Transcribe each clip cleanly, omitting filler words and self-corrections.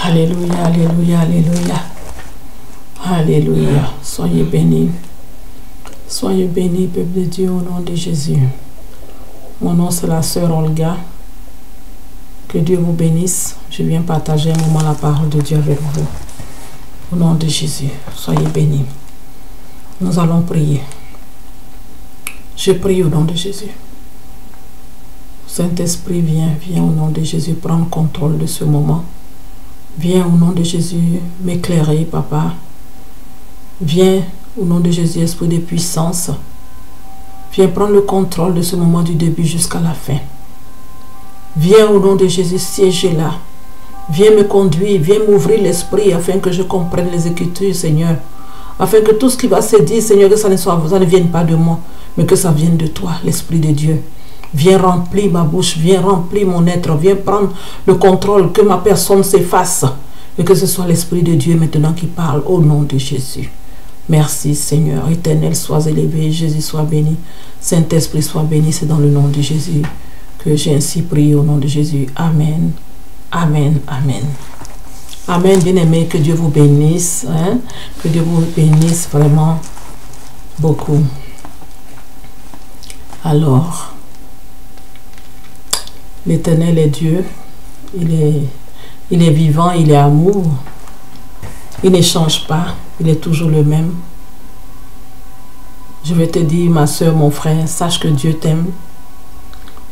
Alléluia, alléluia, alléluia. Alléluia. Soyez bénis. Soyez bénis, peuple de Dieu, au nom de Jésus. Mon nom, c'est la sœur Olga. Que Dieu vous bénisse. Je viens partager un moment la parole de Dieu avec vous. Au nom de Jésus, soyez bénis. Nous allons prier. Je prie au nom de Jésus. Saint-Esprit, viens au nom de Jésus prendre contrôle de ce moment. Viens au nom de Jésus m'éclairer, Papa. Viens au nom de Jésus, Esprit de puissance. Viens prendre le contrôle de ce moment du début jusqu'à la fin. Viens au nom de Jésus siéger là. Viens me conduire, viens m'ouvrir l'esprit afin que je comprenne les Écritures, Seigneur. Afin que tout ce qui va se dire, Seigneur, que ça ne vienne pas de moi, mais que ça vienne de toi, l'Esprit de Dieu. Viens remplir ma bouche, viens remplir mon être, viens prendre le contrôle, que ma personne s'efface. Et que ce soit l'Esprit de Dieu maintenant qui parle au nom de Jésus. Merci Seigneur, Éternel, sois élevé, Jésus soit béni. Saint-Esprit soit béni, c'est dans le nom de Jésus que j'ai ainsi prié au nom de Jésus. Amen, amen, amen. Amen, bien-aimés, que Dieu vous bénisse, hein? Que Dieu vous bénisse vraiment beaucoup. Alors, l'Éternel est Dieu, il est vivant, il est amour, il ne change pas, il est toujours le même. Je vais te dire, ma soeur, mon frère, sache que Dieu t'aime.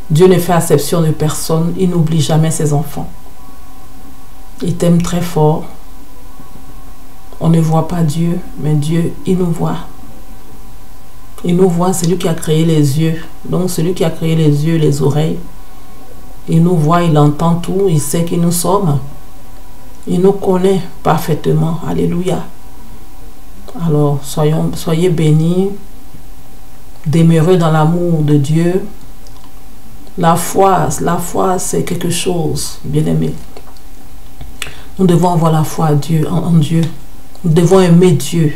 Dieu ne fait exception de personne, il n'oublie jamais ses enfants. Il t'aime très fort. On ne voit pas Dieu, mais Dieu, il nous voit. Il nous voit, c'est lui qui a créé les yeux. Donc, celui qui a créé les yeux, les oreilles, il nous voit, il entend tout, il sait qui nous sommes. Il nous connaît parfaitement. Alléluia. Alors, soyez bénis, demeurez dans l'amour de Dieu. La foi, c'est quelque chose, bien-aimé. Nous devons avoir la foi en Dieu. Nous devons aimer Dieu.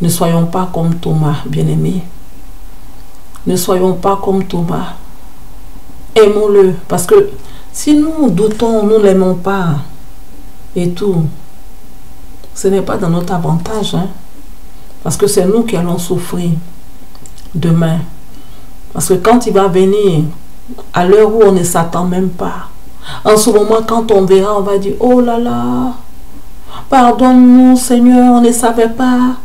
Ne soyons pas comme Thomas, bien-aimé. Ne soyons pas comme Thomas. Aimons-le, parce que si nous doutons, nous ne l'aimons pas et tout, ce n'est pas dans notre avantage, hein? Parce que c'est nous qui allons souffrir demain. Parce que quand il va venir, à l'heure où on ne s'attend même pas, en ce moment, quand on verra, on va dire, oh là là, pardonne-nous Seigneur, on ne savait pas,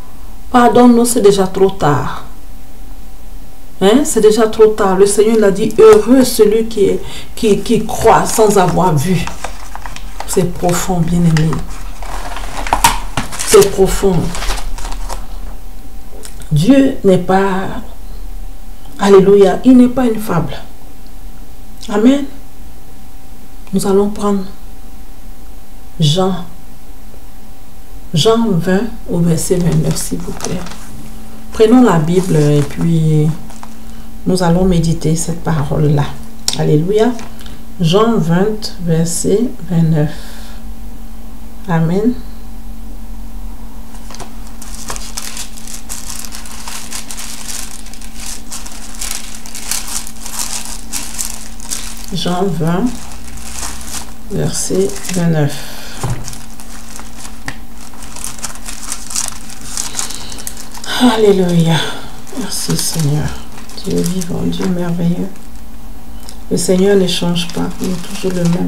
pardonne-nous, c'est déjà trop tard. Hein? C'est déjà trop tard. Le Seigneur l'a dit, heureux celui qui croit sans avoir vu. C'est profond, bien-aimé. C'est profond. Dieu n'est pas, alléluia, il n'est pas une fable. Amen. Nous allons prendre Jean 20 au verset 29, s'il vous plaît. Prenons la Bible et puis nous allons méditer cette parole-là. Alléluia. Jean 20, verset 29. Amen. Jean 20, verset 29. Alléluia. Merci Seigneur. Dieu vivant, Dieu merveilleux. Le Seigneur ne change pas, il est toujours le même.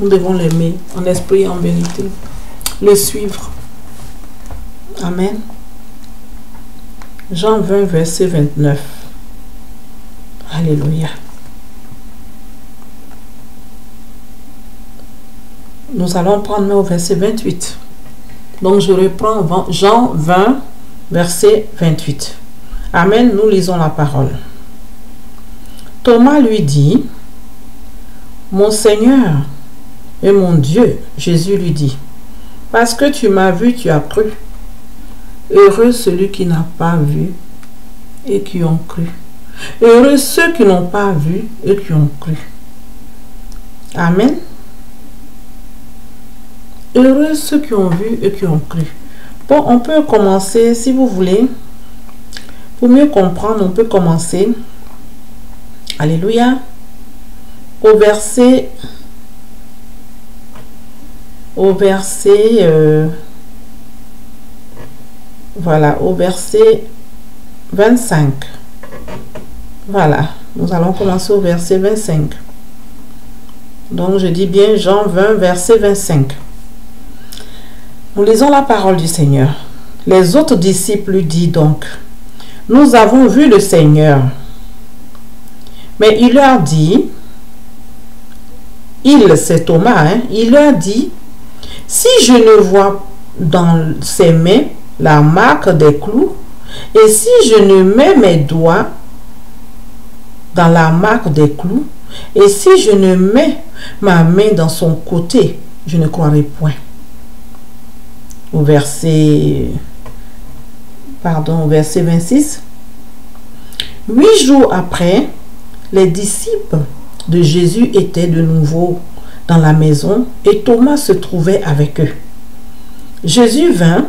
Nous devons l'aimer en esprit et en vérité. Le suivre. Amen. Jean 20, verset 29. Alléluia. Nous allons prendre au verset 28. Donc je reprends Jean 20, verset 28. Amen, nous lisons la parole. Thomas lui dit, mon Seigneur et mon Dieu. Jésus lui dit, parce que tu m'as vu, tu as cru. Heureux celui qui n'a pas vu et qui ont cru. Heureux ceux qui n'ont pas vu et qui ont cru. Amen. Heureux ceux qui ont vu et qui ont cru. Bon, on peut commencer, si vous voulez. Pour mieux comprendre, on peut commencer. Alléluia. Au verset au verset, voilà, au verset 25. Voilà, nous allons commencer au verset 25. Donc, je dis bien Jean 20, verset 25. Nous lisons la parole du Seigneur. Les autres disciples lui disent donc, « Nous avons vu le Seigneur. » Mais il leur dit, c'est Thomas, hein, il leur dit, « Si je ne vois dans ses mains la marque des clous, et si je ne mets mes doigts dans la marque des clous, et si je ne mets ma main dans son côté, je ne croirai point. » Au verset 26. 8 jours après, les disciples de Jésus étaient de nouveau dans la maison et Thomas se trouvait avec eux. Jésus vint,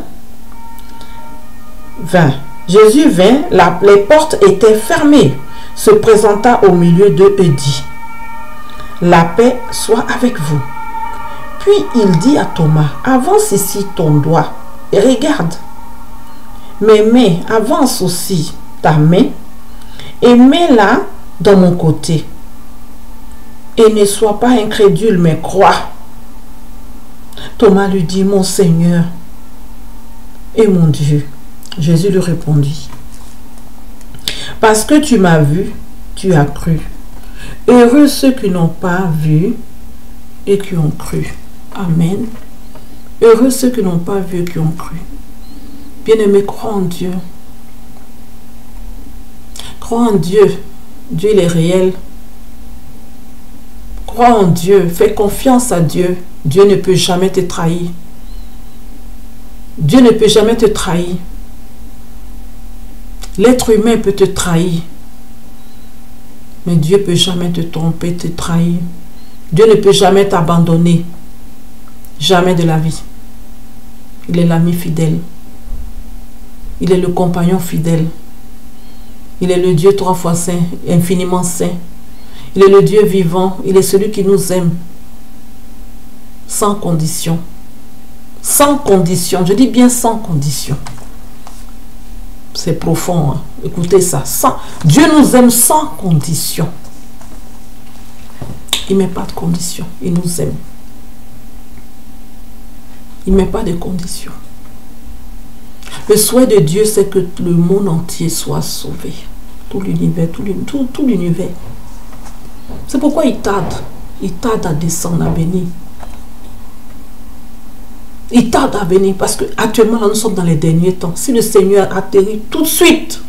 les portes étaient fermées, se présenta au milieu d'eux et dit, « La paix soit avec vous. » Puis il dit à Thomas, « Avance ici ton doigt et regarde. Mes mains, avance aussi ta main et mets-la dans mon côté. Et ne sois pas incrédule, mais crois. » Thomas lui dit, « Mon Seigneur et mon Dieu. » Jésus lui répondit, « Parce que tu m'as vu, tu as cru. Heureux ceux qui n'ont pas vu et qui ont cru. » Amen. Heureux ceux qui n'ont pas vu et qui ont cru. Bien-aimé, crois en Dieu. Crois en Dieu. Dieu, il est réel. Crois en Dieu. Fais confiance à Dieu. Dieu ne peut jamais te trahir. Dieu ne peut jamais te trahir. L'être humain peut te trahir. Mais Dieu ne peut jamais te tromper, te trahir. Dieu ne peut jamais t'abandonner. Jamais de la vie. Il est l'ami fidèle. Il est le compagnon fidèle. Il est le Dieu 3 fois saint, infiniment saint. Il est le Dieu vivant. Il est celui qui nous aime. Sans condition. Sans condition. Je dis bien sans condition. C'est profond. Hein? Écoutez ça. Dieu nous aime sans condition. Il ne met pas de condition. Il nous aime. Il ne met pas de conditions. Le souhait de Dieu, c'est que le monde entier soit sauvé. Tout l'univers, tout l'univers. C'est pourquoi il tarde. Il tarde à descendre, à venir. Il tarde à venir parce qu'actuellement, nous sommes dans les derniers temps. Si le Seigneur atterrit tout de suite,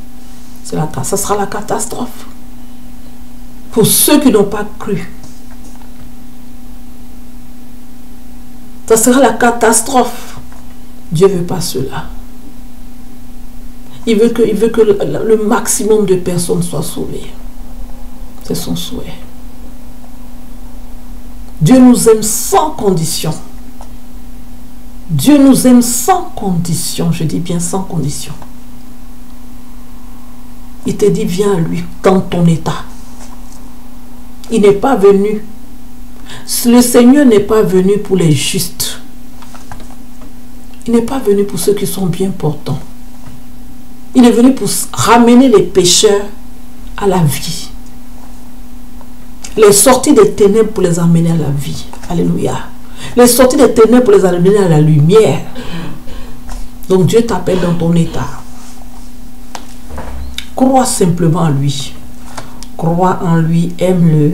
ça sera la catastrophe. Pour ceux qui n'ont pas cru. Ça sera la catastrophe. Dieu ne veut pas cela. Il veut que le maximum de personnes soient sauvées. C'est son souhait. Dieu nous aime sans condition. Dieu nous aime sans condition. Je dis bien sans condition. Il te dit, viens à lui dans ton état. Il n'est pas venu. Le Seigneur n'est pas venu pour les justes. Il n'est pas venu pour ceux qui sont bien portants. Il est venu pour ramener les pécheurs à la vie. Les sorties des ténèbres pour les amener à la vie. Alléluia. Les sorties des ténèbres pour les amener à la lumière. Donc Dieu t'appelle dans ton état. Crois simplement en lui. Crois en lui, aime-le.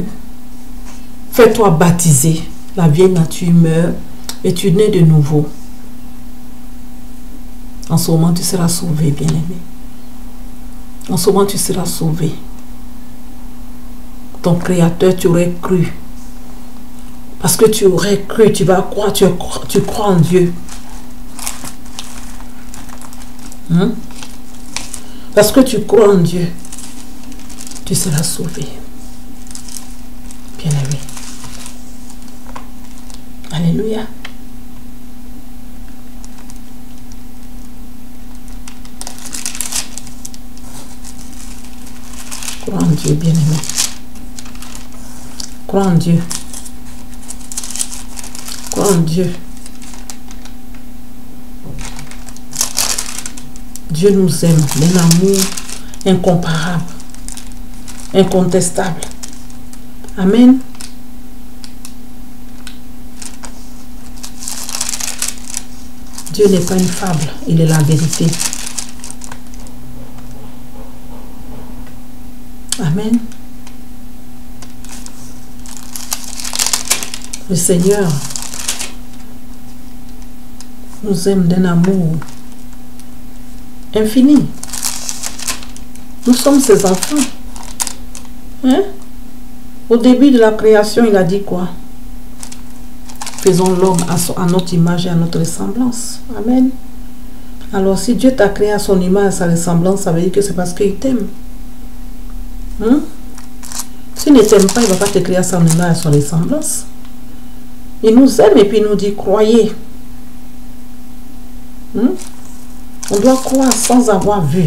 Fais-toi baptiser. La vieille nature meurt et tu nais de nouveau. En ce moment, tu seras sauvé, bien-aimé. En ce moment, tu seras sauvé. Ton Créateur, tu aurais cru. Parce que tu aurais cru, tu vas croire, tu crois en Dieu. Parce que tu crois en Dieu, tu seras sauvé. Bien-aimé. Alléluia. Crois en Dieu, bien-aimé. Crois en Dieu. Crois en Dieu. Dieu nous aime d'un amour incomparable, incontestable. Amen. Dieu n'est pas une fable, il est la vérité. Amen. Le Seigneur nous aime d'un amour infini. Nous sommes ses enfants. Hein? Au début de la création, il a dit quoi? Faisons l'homme à notre image et à notre ressemblance. Amen. Alors, si Dieu t'a créé à son image et à sa ressemblance, ça veut dire que c'est parce qu'il t'aime. Hein? S'il ne t'aime pas, il ne va pas te créer à son image et à son ressemblance. Il nous aime et puis il nous dit, croyez. Hein? On doit croire sans avoir vu.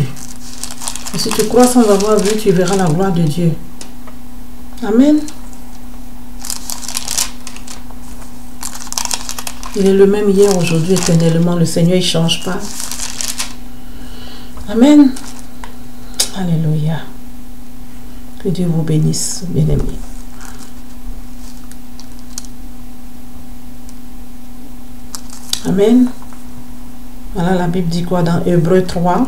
Et si tu crois sans avoir vu, tu verras la gloire de Dieu. Amen. Il est le même hier, aujourd'hui, éternellement. Le Seigneur, il ne change pas. Amen. Alléluia. Que Dieu vous bénisse, bien-aimés. Amen. Voilà, la Bible dit quoi dans Hébreux 3,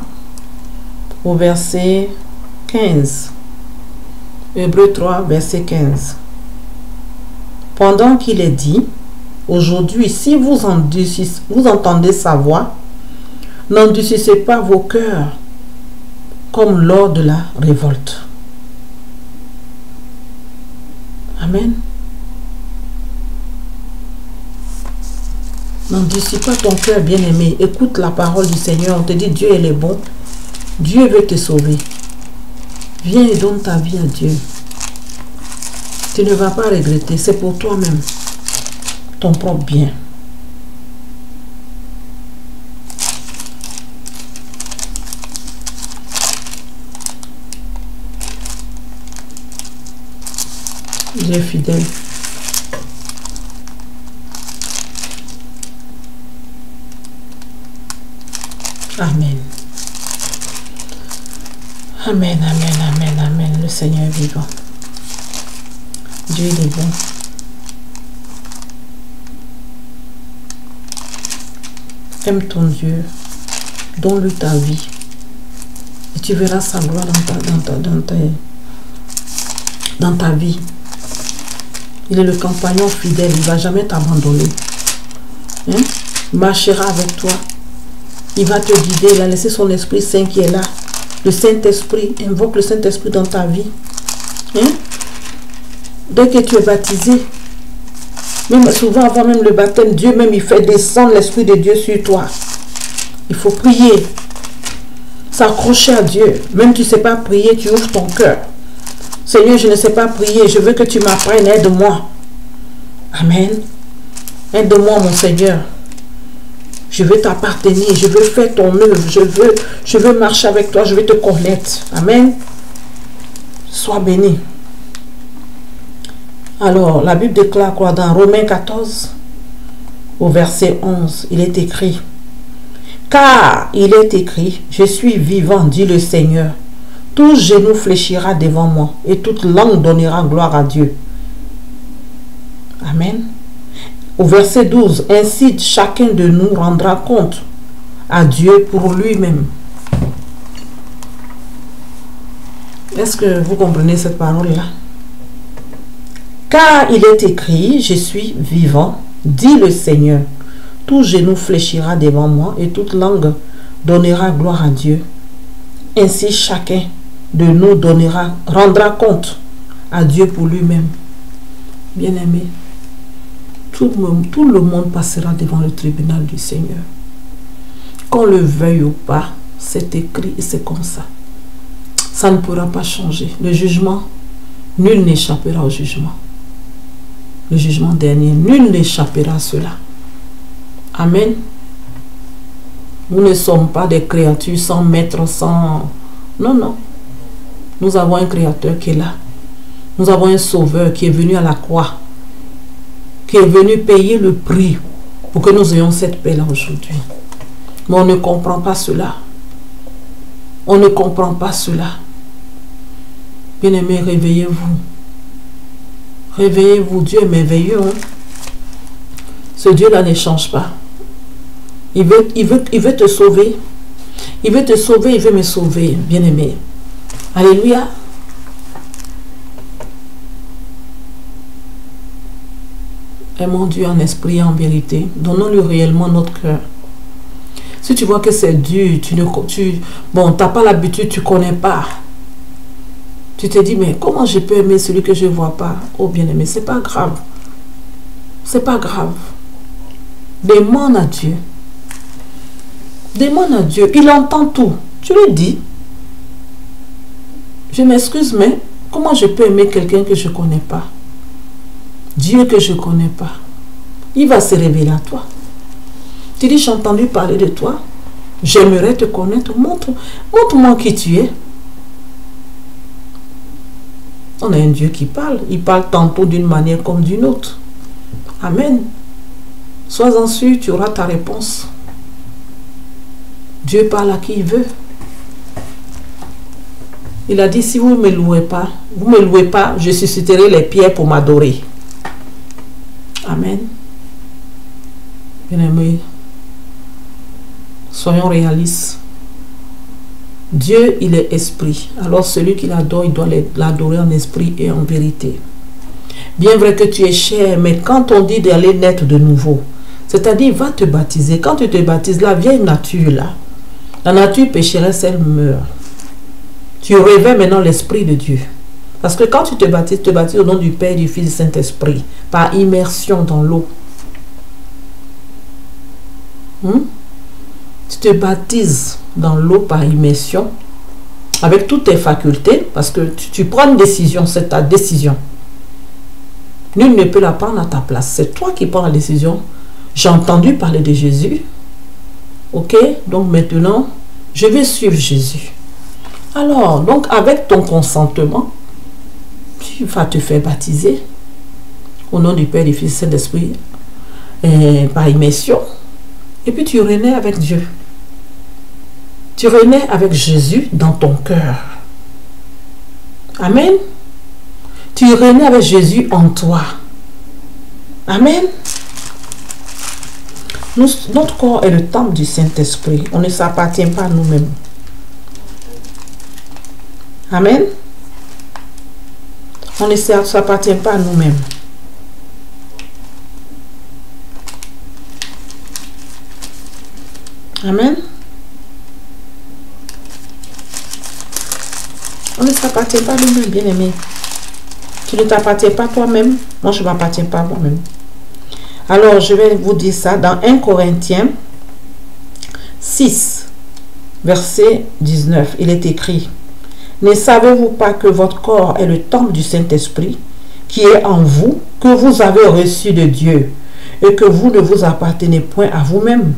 au verset 15. Hébreux 3, verset 15. Pendant qu'il est dit, aujourd'hui, si vous entendez sa voix, n'endurcissez pas vos cœurs comme lors de la révolte. Amen. N'endurcis pas ton cœur, bien-aimé. Écoute la parole du Seigneur. On te dit, Dieu, il est bon. Dieu veut te sauver. Viens et donne ta vie à Dieu. Tu ne vas pas regretter. C'est pour toi-même. Ton propre bien. Dieu est fidèle. Amen. Amen, amen, amen, amen. Le Seigneur est vivant. Dieu il est bon. Aime ton Dieu. Donne-lui ta vie. Et tu verras sa gloire dans ta vie. Il est le compagnon fidèle. Il ne va jamais t'abandonner. Hein? Il marchera avec toi. Il va te guider. Il a laissé son Esprit Saint qui est là. Le Saint-Esprit. Invoque le Saint-Esprit dans ta vie. Hein? Dès que tu es baptisé, même souvent avant même le baptême, Dieu même il fait descendre l'Esprit de Dieu sur toi. Il faut prier. S'accrocher à Dieu. Même tu ne sais pas prier, tu ouvres ton cœur. Seigneur, je ne sais pas prier. Je veux que tu m'apprennes. Aide-moi. Amen. Aide-moi, mon Seigneur. Je veux t'appartenir. Je veux faire ton œuvre. Je veux marcher avec toi. Je veux te connaître. Amen. Sois béni. Alors, la Bible déclare quoi dans Romains 14, au verset 11. Il est écrit. Car il est écrit, je suis vivant, dit le Seigneur. Tout genou fléchira devant moi et toute langue donnera gloire à Dieu. Amen. Au verset 12, ainsi chacun de nous rendra compte à Dieu pour lui-même. Est-ce que vous comprenez cette parole-là? Car il est écrit, je suis vivant, dit le Seigneur. Tout genou fléchira devant moi et toute langue donnera gloire à Dieu. Ainsi chacun de nous rendra compte à Dieu pour lui-même. Bien-aimé, tout le monde passera devant le tribunal du Seigneur. Qu'on le veuille ou pas, c'est écrit et c'est comme ça. Ça ne pourra pas changer. Le jugement, nul n'échappera au jugement. Le jugement dernier, nul n'échappera à cela. Amen. Nous ne sommes pas des créatures sans maître, sans... Non, non. Nous avons un créateur qui est là. Nous avons un sauveur qui est venu à la croix, qui est venu payer le prix pour que nous ayons cette paix-là aujourd'hui. Mais on ne comprend pas cela. On ne comprend pas cela. Bien-aimés, réveillez-vous. Réveillez-vous. Dieu est merveilleux. Hein? Ce Dieu-là ne change pas. Il veut te sauver. Il veut te sauver, il veut me sauver, bien-aimé. Alléluia. Aimons Dieu en esprit et en vérité. Donnons-lui réellement notre cœur. Si tu vois que c'est dur, tu n'as pas l'habitude, tu ne connais pas. Tu te dis, mais comment je peux aimer celui que je ne vois pas? Oh bien-aimé, ce n'est pas grave. Ce n'est pas grave. Demande à Dieu. Demande à Dieu. Il entend tout. Tu lui dis, je m'excuse, mais comment je peux aimer quelqu'un que je ne connais pas? Dieu que je ne connais pas. Il va se révéler à toi. Tu dis, j'ai entendu parler de toi. J'aimerais te connaître. Montre-moi qui tu es. On a un Dieu qui parle. Il parle tantôt d'une manière comme d'une autre. Amen. Sois-en sûr, tu auras ta réponse. Dieu parle à qui il veut. Il a dit, si vous ne me louez pas, je susciterai les pierres pour m'adorer. Amen. Bien-aimés, soyons réalistes. Dieu, il est esprit. Alors celui qui l'adore, il doit l'adorer en esprit et en vérité. Bien vrai que tu es cher, mais quand on dit d'aller naître de nouveau, c'est-à-dire, va te baptiser. Quand tu te baptises, la vieille nature, là, la nature pécheresse, elle meurt. Tu revêts maintenant l'Esprit de Dieu. Parce que quand tu te baptises au nom du Père, du Fils et du Saint-Esprit, par immersion dans l'eau. Tu te baptises dans l'eau par immersion, avec toutes tes facultés, parce que tu prends une décision, c'est ta décision. Nul ne peut la prendre à ta place. C'est toi qui prends la décision. J'ai entendu parler de Jésus. Ok, donc maintenant, je vais suivre Jésus. Alors, donc avec ton consentement, tu vas te faire baptiser au nom du Père, du Fils et du Saint-Esprit par immersion. Et puis tu renais avec Dieu. Tu renais avec Jésus dans ton cœur. Amen. Tu renais avec Jésus en toi. Amen. Notre corps est le temple du Saint-Esprit. On ne s'appartient pas à nous-mêmes. Amen. On ne s'appartient pas à nous-mêmes. Amen. On ne s'appartient pas à nous-mêmes, bien-aimés. Tu ne t'appartiens pas toi-même. Moi, je ne m'appartiens pas à moi-même. Alors, je vais vous dire ça dans 1 Corinthiens 6, verset 19. Il est écrit, « Ne savez-vous pas que votre corps est le temple du Saint-Esprit qui est en vous, que vous avez reçu de Dieu, et que vous ne vous appartenez point à vous-même. »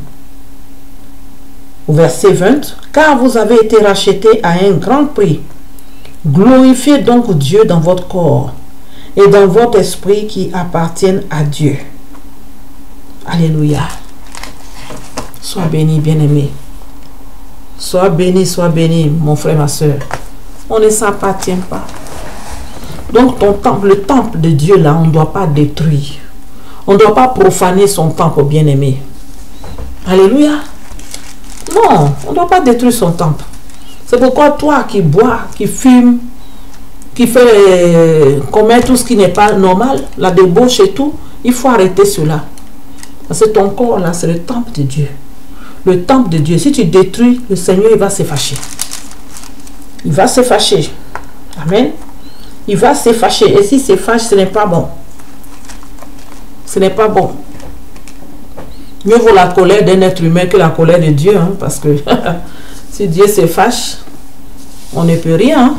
Au verset 20, « Car vous avez été rachetés à un grand prix. Glorifiez donc Dieu dans votre corps et dans votre esprit qui appartiennent à Dieu. » Alléluia. Sois béni, bien-aimé. Sois béni, mon frère, ma soeur. On ne s'appartient pas. Donc, ton temple, le temple de Dieu, là, on ne doit pas détruire. On ne doit pas profaner son temple, bien-aimé. Alléluia. Non, on ne doit pas détruire son temple. C'est pourquoi toi qui bois, qui fume, qui fait commettre tout ce qui n'est pas normal, la débauche et tout, il faut arrêter cela. Parce que ton corps, là, c'est le temple de Dieu. Le temple de Dieu. Si tu détruis, le Seigneur, il va se fâcher. Il va se fâcher. Amen. Il va se fâcher. Et s'il se fâche, ce n'est pas bon. Ce n'est pas bon. Mieux vaut la colère d'un être humain que la colère de Dieu. Hein, parce que si Dieu se fâche, on ne peut rien. Hein.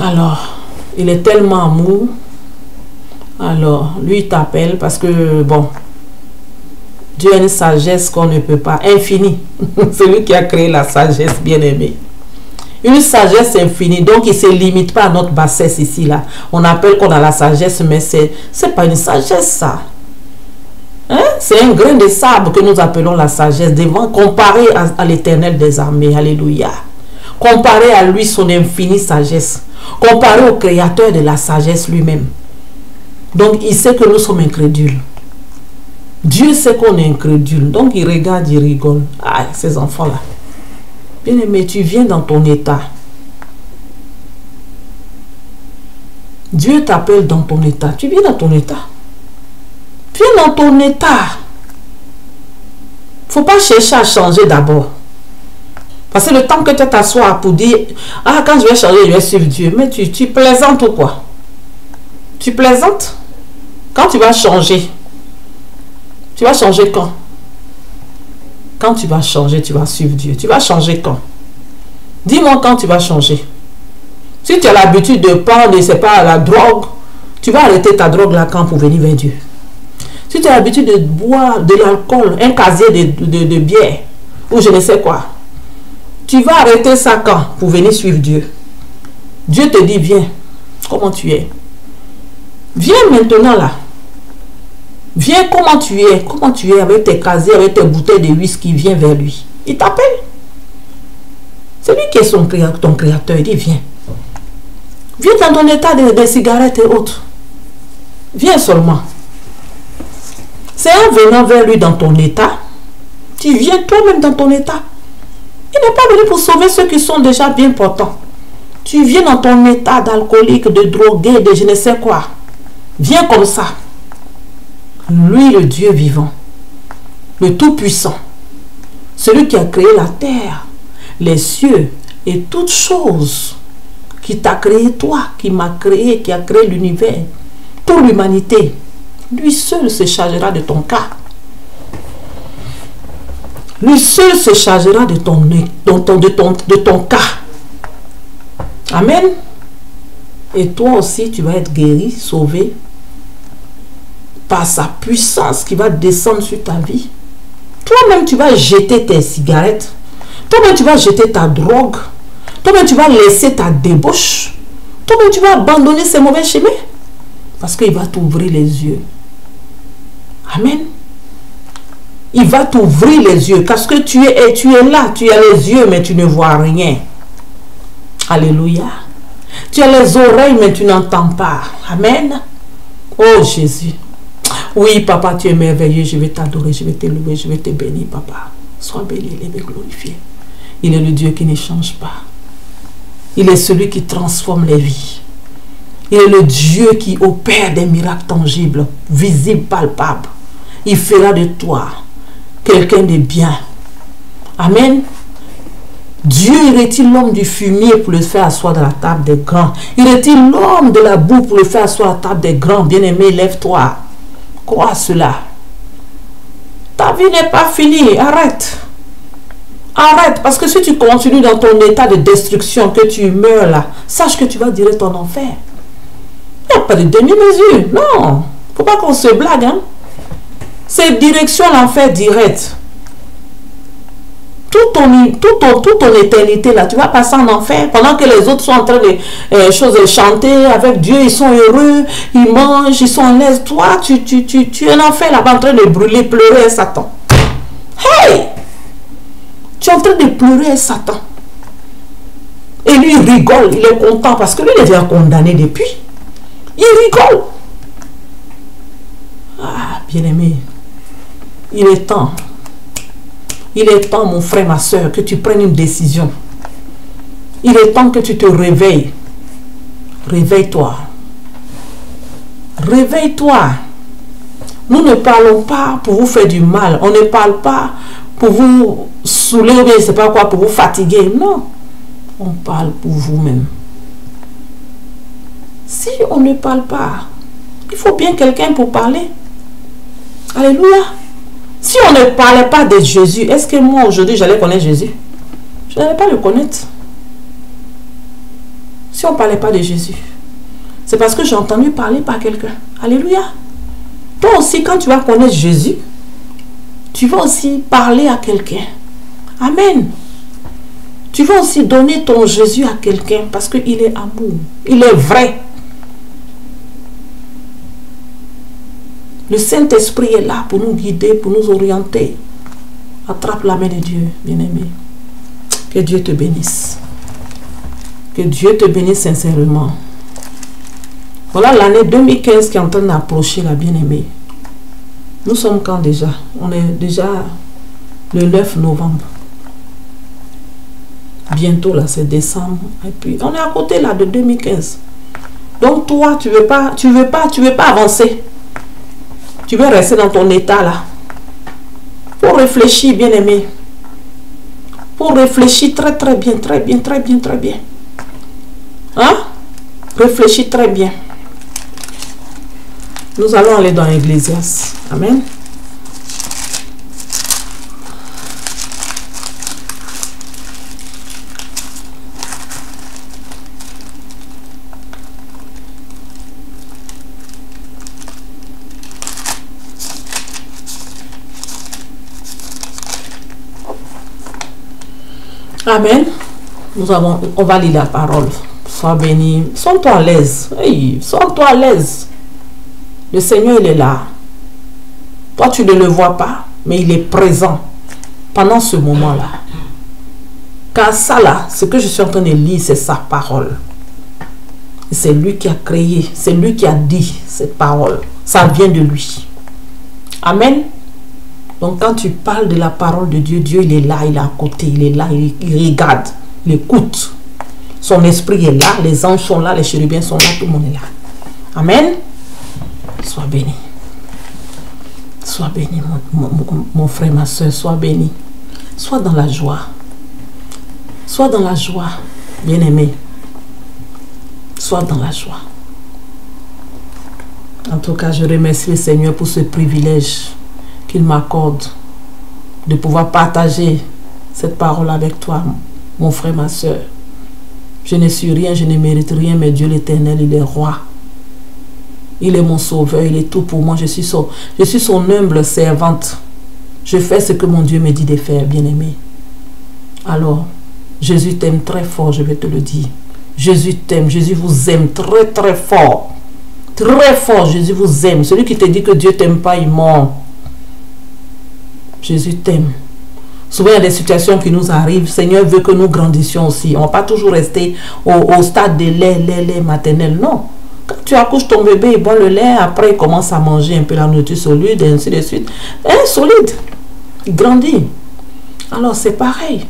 Alors, il est tellement amour. Alors, lui, il t'appelle parce que, bon, Dieu a une sagesse qu'on ne peut pas, infinie. C'est lui qui a créé la sagesse, bien-aimée. Une sagesse infinie, donc il ne se limite pas à notre bassesse ici, là. On appelle qu'on a la sagesse, mais c'est pas une sagesse, ça. Hein? C'est un grain de sable que nous appelons la sagesse devant, comparé à l'Éternel des armées. Alléluia. Comparé à lui, son infinie sagesse. Comparé au créateur de la sagesse lui-même. Donc, il sait que nous sommes incrédules. Dieu sait qu'on est incrédule. Donc, il regarde, il rigole. Ah, ces enfants-là. Bien-aimé, tu viens dans ton état. Dieu t'appelle dans ton état. Tu viens dans ton état. Viens dans ton état. Il ne faut pas chercher à changer d'abord. Parce que le temps que tu t'assois pour dire, ah, quand je vais changer, je vais suivre Dieu. Mais tu plaisantes ou quoi? Tu plaisantes? Quand tu vas changer quand? Quand tu vas changer, tu vas suivre Dieu. Tu vas changer quand? Dis-moi quand tu vas changer. Si tu as l'habitude de prendre, je sais pas, la drogue, tu vas arrêter ta drogue là quand pour venir vers Dieu. Si tu as l'habitude de boire de l'alcool, un casier de bière, ou je ne sais quoi, tu vas arrêter ça quand pour venir suivre Dieu. Dieu te dit, viens, comment tu es? Viens maintenant là. Viens comment tu es avec tes casiers, avec tes bouteilles de whisky, viens vers lui. Il t'appelle. C'est lui qui est ton créateur. Il dit, viens. Viens dans ton état de cigarettes et autres. Viens seulement. C'est en venant vers lui dans ton état, tu viens toi-même dans ton état. Il n'est pas venu pour sauver ceux qui sont déjà bien portants. Tu viens dans ton état d'alcoolique, de drogué, de je ne sais quoi. Viens comme ça. Lui, le Dieu vivant, le Tout-Puissant, celui qui a créé la terre, les cieux et toutes choses, qui t'a créé toi, qui m'a créé, qui a créé l'univers, toute l'humanité, lui seul se chargera de ton cas. Lui seul se chargera de ton cas. Amen. Et toi aussi, tu vas être guéri, sauvé, par sa puissance qui va descendre sur ta vie. Toi-même, tu vas jeter tes cigarettes. Toi-même, tu vas jeter ta drogue. Toi-même, tu vas laisser ta débauche. Toi-même, tu vas abandonner ces mauvais chemins. Parce qu'il va t'ouvrir les yeux. Amen. Il va t'ouvrir les yeux. Parce que tu es là. Tu as les yeux, mais tu ne vois rien. Alléluia. Tu as les oreilles, mais tu n'entends pas. Amen. Oh Jésus. Oui, papa, tu es merveilleux. Je vais t'adorer, je vais te louer, je vais te bénir, papa. Sois béni, élevé, glorifié. Il est le Dieu qui ne change pas. Il est celui qui transforme les vies. Il est le Dieu qui opère des miracles tangibles, visibles, palpables. Il fera de toi quelqu'un de bien. Amen. Dieu irait-il l'homme du fumier pour le faire asseoir dans la table des grands? Irait-il l'homme de la boue pour le faire asseoir à la table des grands? Bien-aimé, lève-toi. Crois cela. Ta vie n'est pas finie. Arrête. Arrête. Parce que si tu continues dans ton état de destruction, que tu meurs là, sache que tu vas direct en enfer. Il n'y a pas de demi-mesure. Non. Il ne faut pas qu'on se blague. Hein? C'est direction l'enfer direct. Toute ton éternité là, tu vas passer en enfer pendant que les autres sont en train de chanter avec Dieu, ils sont heureux, ils mangent, ils sont en l'aise. Toi, tu es en enfer là-bas en train de brûler, pleurer à Satan. Hey! Tu es en train de pleurer à Satan. Et lui, il rigole, il est content parce que lui, il est déjà condamné depuis. Il rigole. Ah, bien-aimé, il est temps. Il est temps, mon frère, ma soeur, que tu prennes une décision. Il est temps que tu te réveilles. Réveille-toi. Réveille-toi. Nous ne parlons pas pour vous faire du mal. On ne parle pas pour vous saouler ou bien je ne sais pas quoi, pour vous fatiguer. Non. On parle pour vous-même. Si on ne parle pas, il faut bien quelqu'un pour parler. Alléluia. Si on ne parlait pas de Jésus, est-ce que moi aujourd'hui j'allais connaître Jésus? Je n'allais pas le connaître. Si on ne parlait pas de Jésus, c'est parce que j'ai entendu parler par quelqu'un. Alléluia. Toi aussi, quand tu vas connaître Jésus, tu vas aussi parler à quelqu'un. Amen. Tu vas aussi donner ton Jésus à quelqu'un parce qu'il est amour. Il est vrai. Le Saint-Esprit est là pour nous guider, pour nous orienter. Attrape la main de Dieu, bien-aimé. Que Dieu te bénisse. Que Dieu te bénisse sincèrement. Voilà l'année 2015 qui est en train d'approcher, la bien-aimée. Nous sommes quand déjà? On est déjà le 9 novembre. Bientôt là, c'est décembre. Et puis, on est à côté là de 2015. Donc toi, tu veux pas avancer. Tu veux rester dans ton état là. Pour réfléchir, bien-aimé. Pour réfléchir très bien, très bien. Hein? Réfléchis très bien. Nous allons aller dans l'Ecclésiaste. Amen. Amen. On va lire la parole. Sois béni. Sens-toi à l'aise. Hey, sens-toi à l'aise. Le Seigneur, il est là. Toi, tu ne le vois pas, mais il est présent pendant ce moment-là. Car ça là, ce que je suis en train de lire, c'est sa parole. C'est lui qui a créé, c'est lui qui a dit cette parole. Ça vient de lui. Amen. Donc quand tu parles de la parole de Dieu, Dieu il est là, il est à côté, il est là, il regarde, il écoute. Son esprit est là, les anges sont là, les chérubins sont là, tout le monde est là. Amen. Sois béni. Sois béni, mon frère, ma soeur, sois béni. Sois dans la joie. Sois dans la joie, bien-aimé. Sois dans la joie. En tout cas, je remercie le Seigneur pour ce privilège qu'il m'accorde de pouvoir partager cette parole avec toi, mon frère, ma soeur. Je ne suis rien, je ne mérite rien, mais Dieu l'Éternel, il est roi. Il est mon sauveur, il est tout pour moi. Je suis son humble servante. Je fais ce que mon Dieu me dit de faire, bien-aimé. Alors, Jésus t'aime très fort, je vais te le dire. Jésus t'aime, Jésus vous aime très fort. Très fort, Jésus vous aime. Celui qui te dit que Dieu t'aime pas, il ment. Jésus t'aime. Souvent, il y a des situations qui nous arrivent. Le Seigneur veut que nous grandissions aussi. On ne va pas toujours rester au stade de lait maternel. Non. Quand tu accouches ton bébé, il boit le lait. Après, il commence à manger un peu la nourriture solide, et ainsi de suite. Solide. Il grandit. Alors, c'est pareil.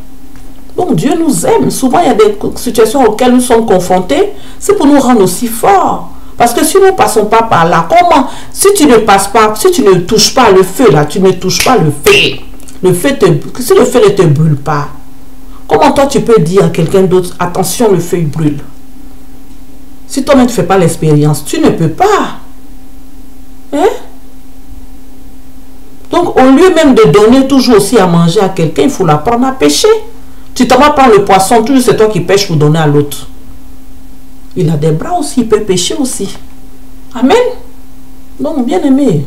Donc, Dieu nous aime. Souvent, il y a des situations auxquelles nous sommes confrontés. C'est pour nous rendre aussi forts. Parce que si nous ne passons pas par là, comment? Si tu ne passes pas, si tu ne touches pas le feu, là, tu ne touches pas le feu. Si le feu ne te brûle pas, comment toi tu peux dire à quelqu'un d'autre, attention, le feu il brûle? Si toi-même tu ne fais pas l'expérience, tu ne peux pas. Hein? Donc, au lieu même de donner toujours aussi à manger à quelqu'un, il faut l'apprendre à pêcher. Tu t'en vas prendre le poisson, toujours c'est toi qui pêches pour donner à l'autre. Il a des bras aussi, il peut pêcher aussi. Amen. Donc, bien aimé,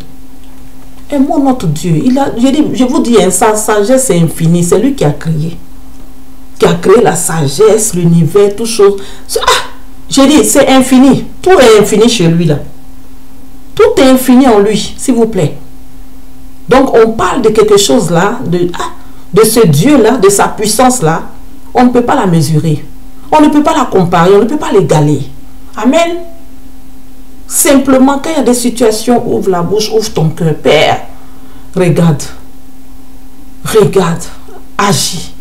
aimons notre Dieu. Je vous dis, sa sagesse est infinie. C'est lui qui a créé. Qui a créé la sagesse, l'univers, toutes choses. J'ai dit, c'est infini. Tout est infini chez lui là. Tout est infini en lui, s'il vous plaît. Donc, on parle de quelque chose là, de ce Dieu là, de sa puissance là. On ne peut pas la mesurer. On ne peut pas la comparer, on ne peut pas l'égaler. Amen. Simplement, quand il y a des situations, ouvre la bouche, ouvre ton cœur. Père, regarde, agis.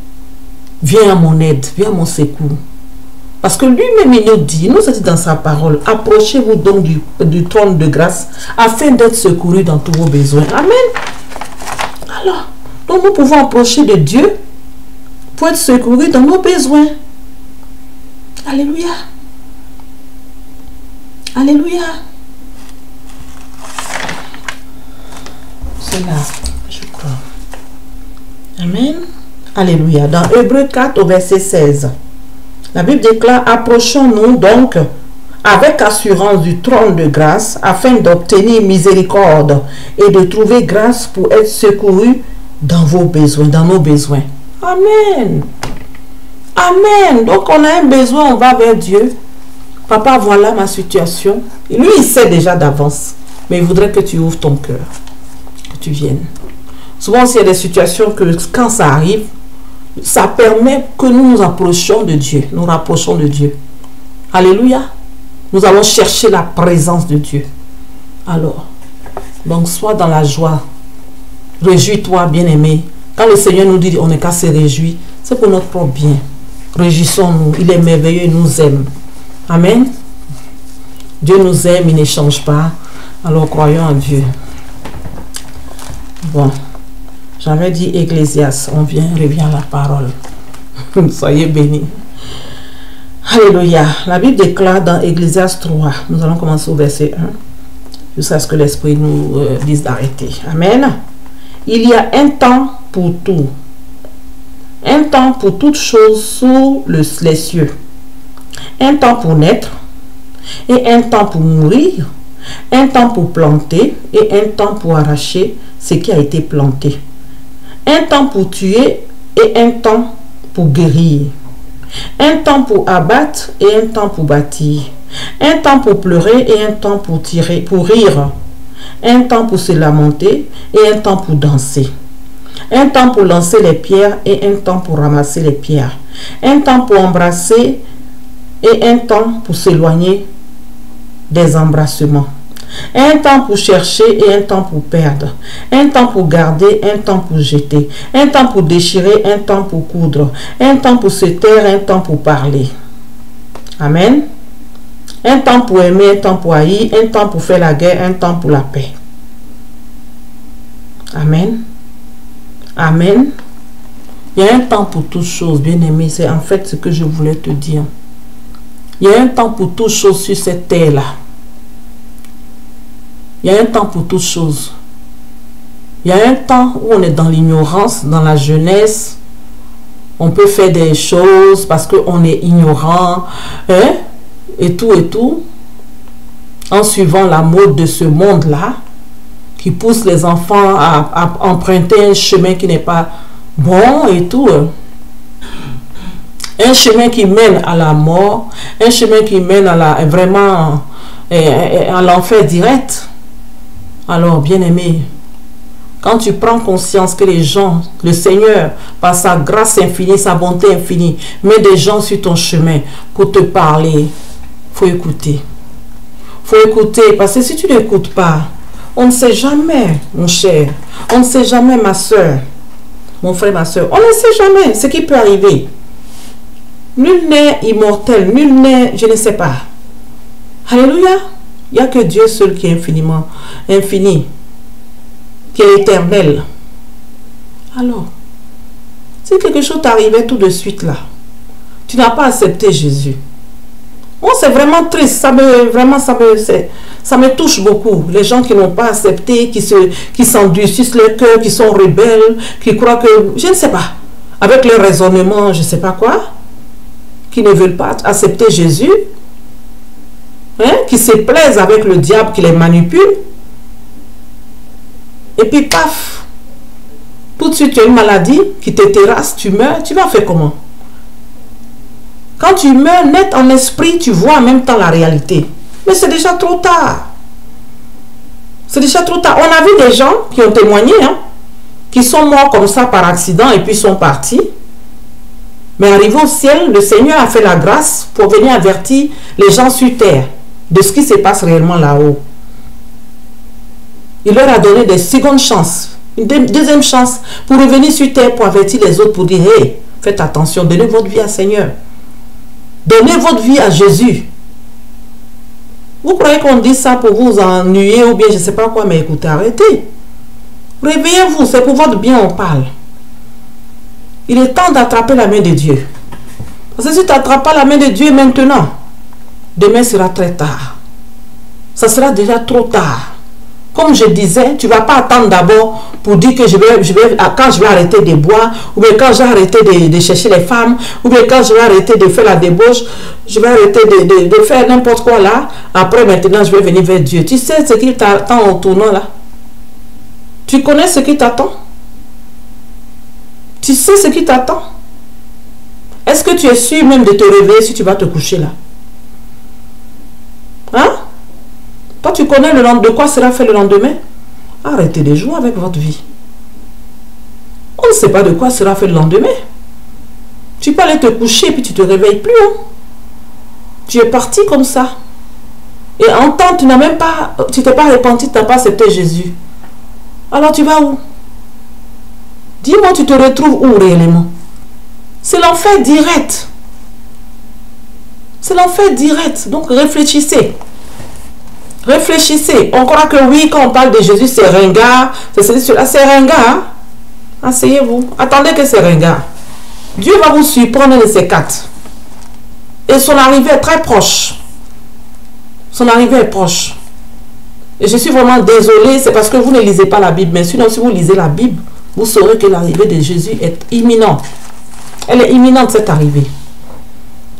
Viens à mon aide, viens à mon secours. Parce que lui-même, il nous a dit dans sa parole, approchez-vous donc du trône de grâce afin d'être secouru dans tous vos besoins. Amen. Alors, donc nous pouvons approcher de Dieu pour être secourus dans nos besoins. Alléluia. Alléluia. C'est là, je crois. Amen. Alléluia. Dans Hébreux 4 au verset 16, la Bible déclare, approchons-nous donc avec assurance du trône de grâce afin d'obtenir miséricorde et de trouver grâce pour être secourus dans vos besoins, dans nos besoins. Amen. Amen. Donc on a un besoin, on va vers Dieu. Papa, voilà ma situation. Lui, il sait déjà d'avance. Mais il voudrait que tu ouvres ton cœur, que tu viennes. Souvent, s'il y a des situations que quand ça arrive, ça permet que nous nous approchions de Dieu, nous rapprochons de Dieu. Alléluia. Nous allons chercher la présence de Dieu. Alors, donc sois dans la joie. Réjouis-toi, bien-aimé. Quand le Seigneur nous dit on n'est qu'à se réjouir, c'est pour notre propre bien. Réjouissons-nous. Il est merveilleux, il nous aime. Amen. Dieu nous aime, il n'échange pas. Alors croyons en Dieu. Bon, j'avais dit Ecclésiaste. On revient à la parole. Soyez bénis. Alléluia. La Bible déclare dans Ecclésiaste 3. Nous allons commencer au verset 1. Jusqu'à ce que l'Esprit nous dise d'arrêter. Amen. Il y a un temps pour tout. Un temps pour toutes choses sous les cieux. Un temps pour naître. Et un temps pour mourir. Un temps pour planter. Et un temps pour arracher ce qui a été planté. Un temps pour tuer. Et un temps pour guérir. Un temps pour abattre et un temps pour bâtir. Un temps pour pleurer et un temps pour rire. Un temps pour se lamenter et un temps pour danser. Un temps pour lancer les pierres et un temps pour ramasser les pierres. Un temps pour embrasser et un temps pour s'éloigner des embrassements. Un temps pour chercher et un temps pour perdre. Un temps pour garder, un temps pour jeter. Un temps pour déchirer, un temps pour coudre. Un temps pour se taire, un temps pour parler. Amen. Un temps pour aimer, un temps pour haïr. Un temps pour faire la guerre, un temps pour la paix. Amen. Amen. Il y a un temps pour toutes choses, bien-aimé. C'est en fait ce que je voulais te dire. Il y a un temps pour toutes choses sur cette terre-là. Il y a un temps pour toutes choses. Il y a un temps où on est dans l'ignorance, dans la jeunesse. On peut faire des choses parce qu'on est ignorant. Hein? Et tout. En suivant la mode de ce monde-là, qui pousse les enfants à emprunter un chemin qui n'est pas bon et tout. Un chemin qui mène à la mort. Un chemin qui mène à vraiment à l'enfer direct. Alors, bien-aimé, quand tu prends conscience que les gens, le Seigneur, par sa grâce infinie, sa bonté infinie, met des gens sur ton chemin pour te parler, il faut écouter. Il faut écouter, parce que si tu n'écoutes pas, on ne sait jamais, mon cher, on ne sait jamais, ma soeur, mon frère, ma soeur, on ne sait jamais ce qui peut arriver. Nul n'est immortel, nul n'est, je ne sais pas. Alléluia. Il n'y a que Dieu seul qui est infiniment infini, qui est éternel. Alors, si quelque chose t'arrivait tout de suite là, tu n'as pas accepté Jésus. Oh, c'est vraiment triste, ça me touche beaucoup. Les gens qui n'ont pas accepté, qui s'endurcissent leur cœur, qui sont rebelles, qui croient que, je ne sais pas, avec leur raisonnement, je ne sais pas quoi, qui ne veulent pas accepter Jésus. Hein, qui se plaisent avec le diable qui les manipule. Et puis paf, tout de suite tu as une maladie qui te terrasse, tu meurs, tu vas faire comment? Quand tu meurs net en esprit, tu vois en même temps la réalité. Mais c'est déjà trop tard. C'est déjà trop tard. On a vu des gens qui ont témoigné, hein, qui sont morts comme ça par accident et puis sont partis. Mais arrivé au ciel, le Seigneur a fait la grâce pour venir avertir les gens sur terre de ce qui se passe réellement là-haut. Il leur a donné des secondes chances, une deuxième chance pour revenir sur terre, pour avertir les autres, pour dire, hey, faites attention, donnez votre vie à Seigneur. Donnez votre vie à Jésus. Vous croyez qu'on dit ça pour vous ennuyer ou bien je ne sais pas quoi, mais écoutez, arrêtez. Réveillez-vous, c'est pour votre bien on parle. Il est temps d'attraper la main de Dieu. Parce que si tu n'attrapes pas la main de Dieu maintenant, demain sera très tard. Ça sera déjà trop tard. Comme je disais, tu ne vas pas attendre d'abord pour dire que quand je vais arrêter de boire, ou bien quand je vais arrêter de chercher les femmes, ou bien quand je vais arrêter de faire la débauche, je vais arrêter de faire n'importe quoi là. Après, maintenant, je vais venir vers Dieu. Tu sais ce qui t'attend au tournant là? Tu connais ce qui t'attend? Tu sais ce qui t'attend? Est-ce que tu es sûr même de te réveiller si tu vas te coucher là? Hein? Toi, Toi, tu connais le lendemain, de quoi sera fait le lendemain? Arrêtez de jouer avec votre vie. On ne sait pas de quoi sera fait le lendemain. Tu peux aller te coucher et puis tu ne te réveilles plus. Hein? Tu es parti comme ça. Et en temps, tu n'as même pas, tu t'es pas repenti, tu n'as pas accepté Jésus. Alors tu vas où? Dis-moi, tu te retrouves où réellement? C'est l'enfer direct. C'est l'enfer direct. Donc réfléchissez. Réfléchissez. On croit que oui, quand on parle de Jésus, c'est ringard. C'est ringard. Hein? Asseyez-vous. Attendez que c'est ringard. Dieu va vous surprendre de ces quatre. Et son arrivée est très proche. Son arrivée est proche. Et je suis vraiment désolée, c'est parce que vous ne lisez pas la Bible. Mais sinon, si vous lisez la Bible, vous saurez que l'arrivée de Jésus est imminente. Elle est imminente, cette arrivée.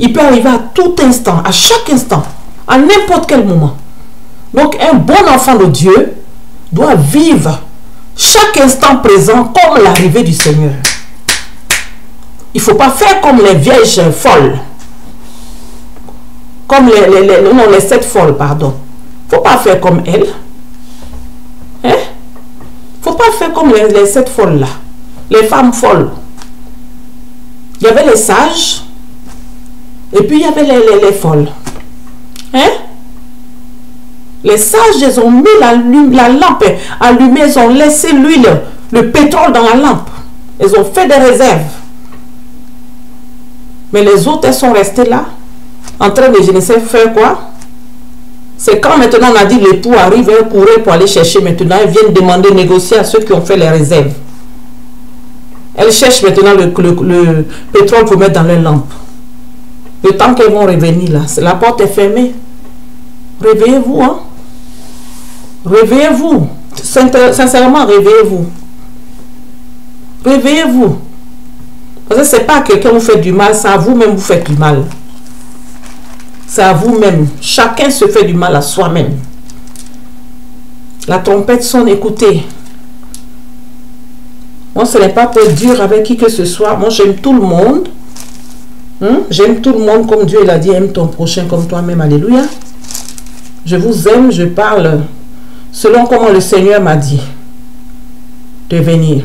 Il peut arriver à tout instant, à chaque instant, à n'importe quel moment. Donc, un bon enfant de Dieu doit vivre chaque instant présent comme l'arrivée du Seigneur. Il ne faut pas faire comme les vierges folles. Comme les 7 folles, pardon. Il ne faut pas faire comme elles. Hein? Il ne faut pas faire comme les 7 folles là. Les femmes folles. Il y avait les sages. Et puis il y avait les folles. Hein? Les sages, ils ont mis la lampe allumée, ils ont laissé l'huile, le pétrole dans la lampe. Ils ont fait des réserves. Mais les autres, elles sont restées là, en train de je ne sais faire quoi. C'est quand maintenant on a dit l'époux arrive, elle courait pour aller chercher maintenant, elles viennent demander, négocier à ceux qui ont fait les réserves. Elles cherchent maintenant le pétrole pour mettre dans leur lampe. Le temps qu'elles vont revenir là, la porte est fermée. Réveillez-vous, hein. Réveillez-vous. Sincèrement, réveillez-vous. Réveillez-vous. Parce que ce n'est pas à quelqu'un vous fait du mal, c'est à vous-même vous faites du mal. C'est à vous-même. Chacun se fait du mal à soi-même. La trompette sonne, écoutez. Moi, ce n'est pas pour dur avec qui que ce soit. Moi, j'aime tout le monde. J'aime tout le monde comme Dieu l'a dit, aime ton prochain comme toi-même. Alléluia. Je vous aime, je parle selon comment le Seigneur m'a dit de venir.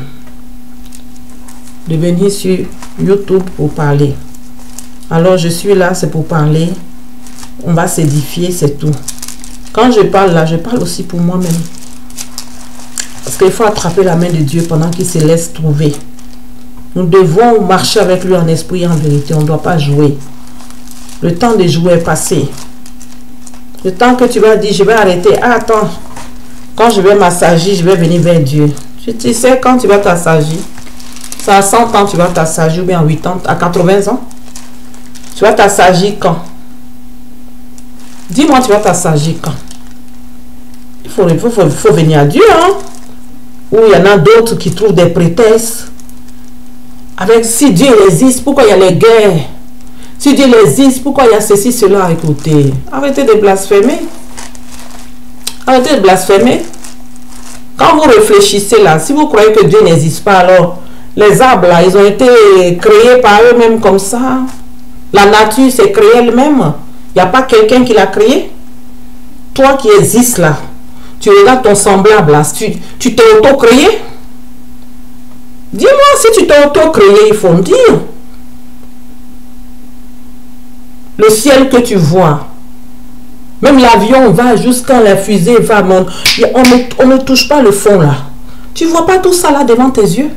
De venir sur YouTube pour parler. Alors, je suis là, c'est pour parler. On va s'édifier, c'est tout. Quand je parle là, je parle aussi pour moi-même. Parce qu'il faut attraper la main de Dieu pendant qu'il se laisse trouver. Nous devons marcher avec lui en esprit et en vérité. On ne doit pas jouer. Le temps de jouer est passé. Le temps que tu vas dire, je vais arrêter. Ah, attends, quand je vais m'assagir, je vais venir vers Dieu. Tu sais, quand tu vas t'assagir, c'est à 100 ans tu vas t'assagir, ou bien à 80, à 80 ans. Tu vas t'assagir quand? Dis-moi, tu vas t'assagir quand? Il faut venir à Dieu, hein? Ou il y en a d'autres qui trouvent des prétextes. Avec, si Dieu existe, pourquoi il y a les guerres? Si Dieu existe, pourquoi il y a ceci, cela? Écoutez, arrêtez de blasphémer. Arrêtez de blasphémer. Quand vous réfléchissez là, si vous croyez que Dieu n'existe pas, alors les arbres là, ils ont été créés par eux-mêmes comme ça. La nature s'est créée elle-même. Il n'y a pas quelqu'un qui l'a créé. Toi qui existes là, tu regardes ton semblable là, tu t'es auto-créé. Dis-moi si tu t'es auto-créé, il faut me dire. Le ciel que tu vois, même l'avion va jusqu'à la fusée, va monter. On ne touche pas le fond là. Tu ne vois pas tout ça là devant tes yeux?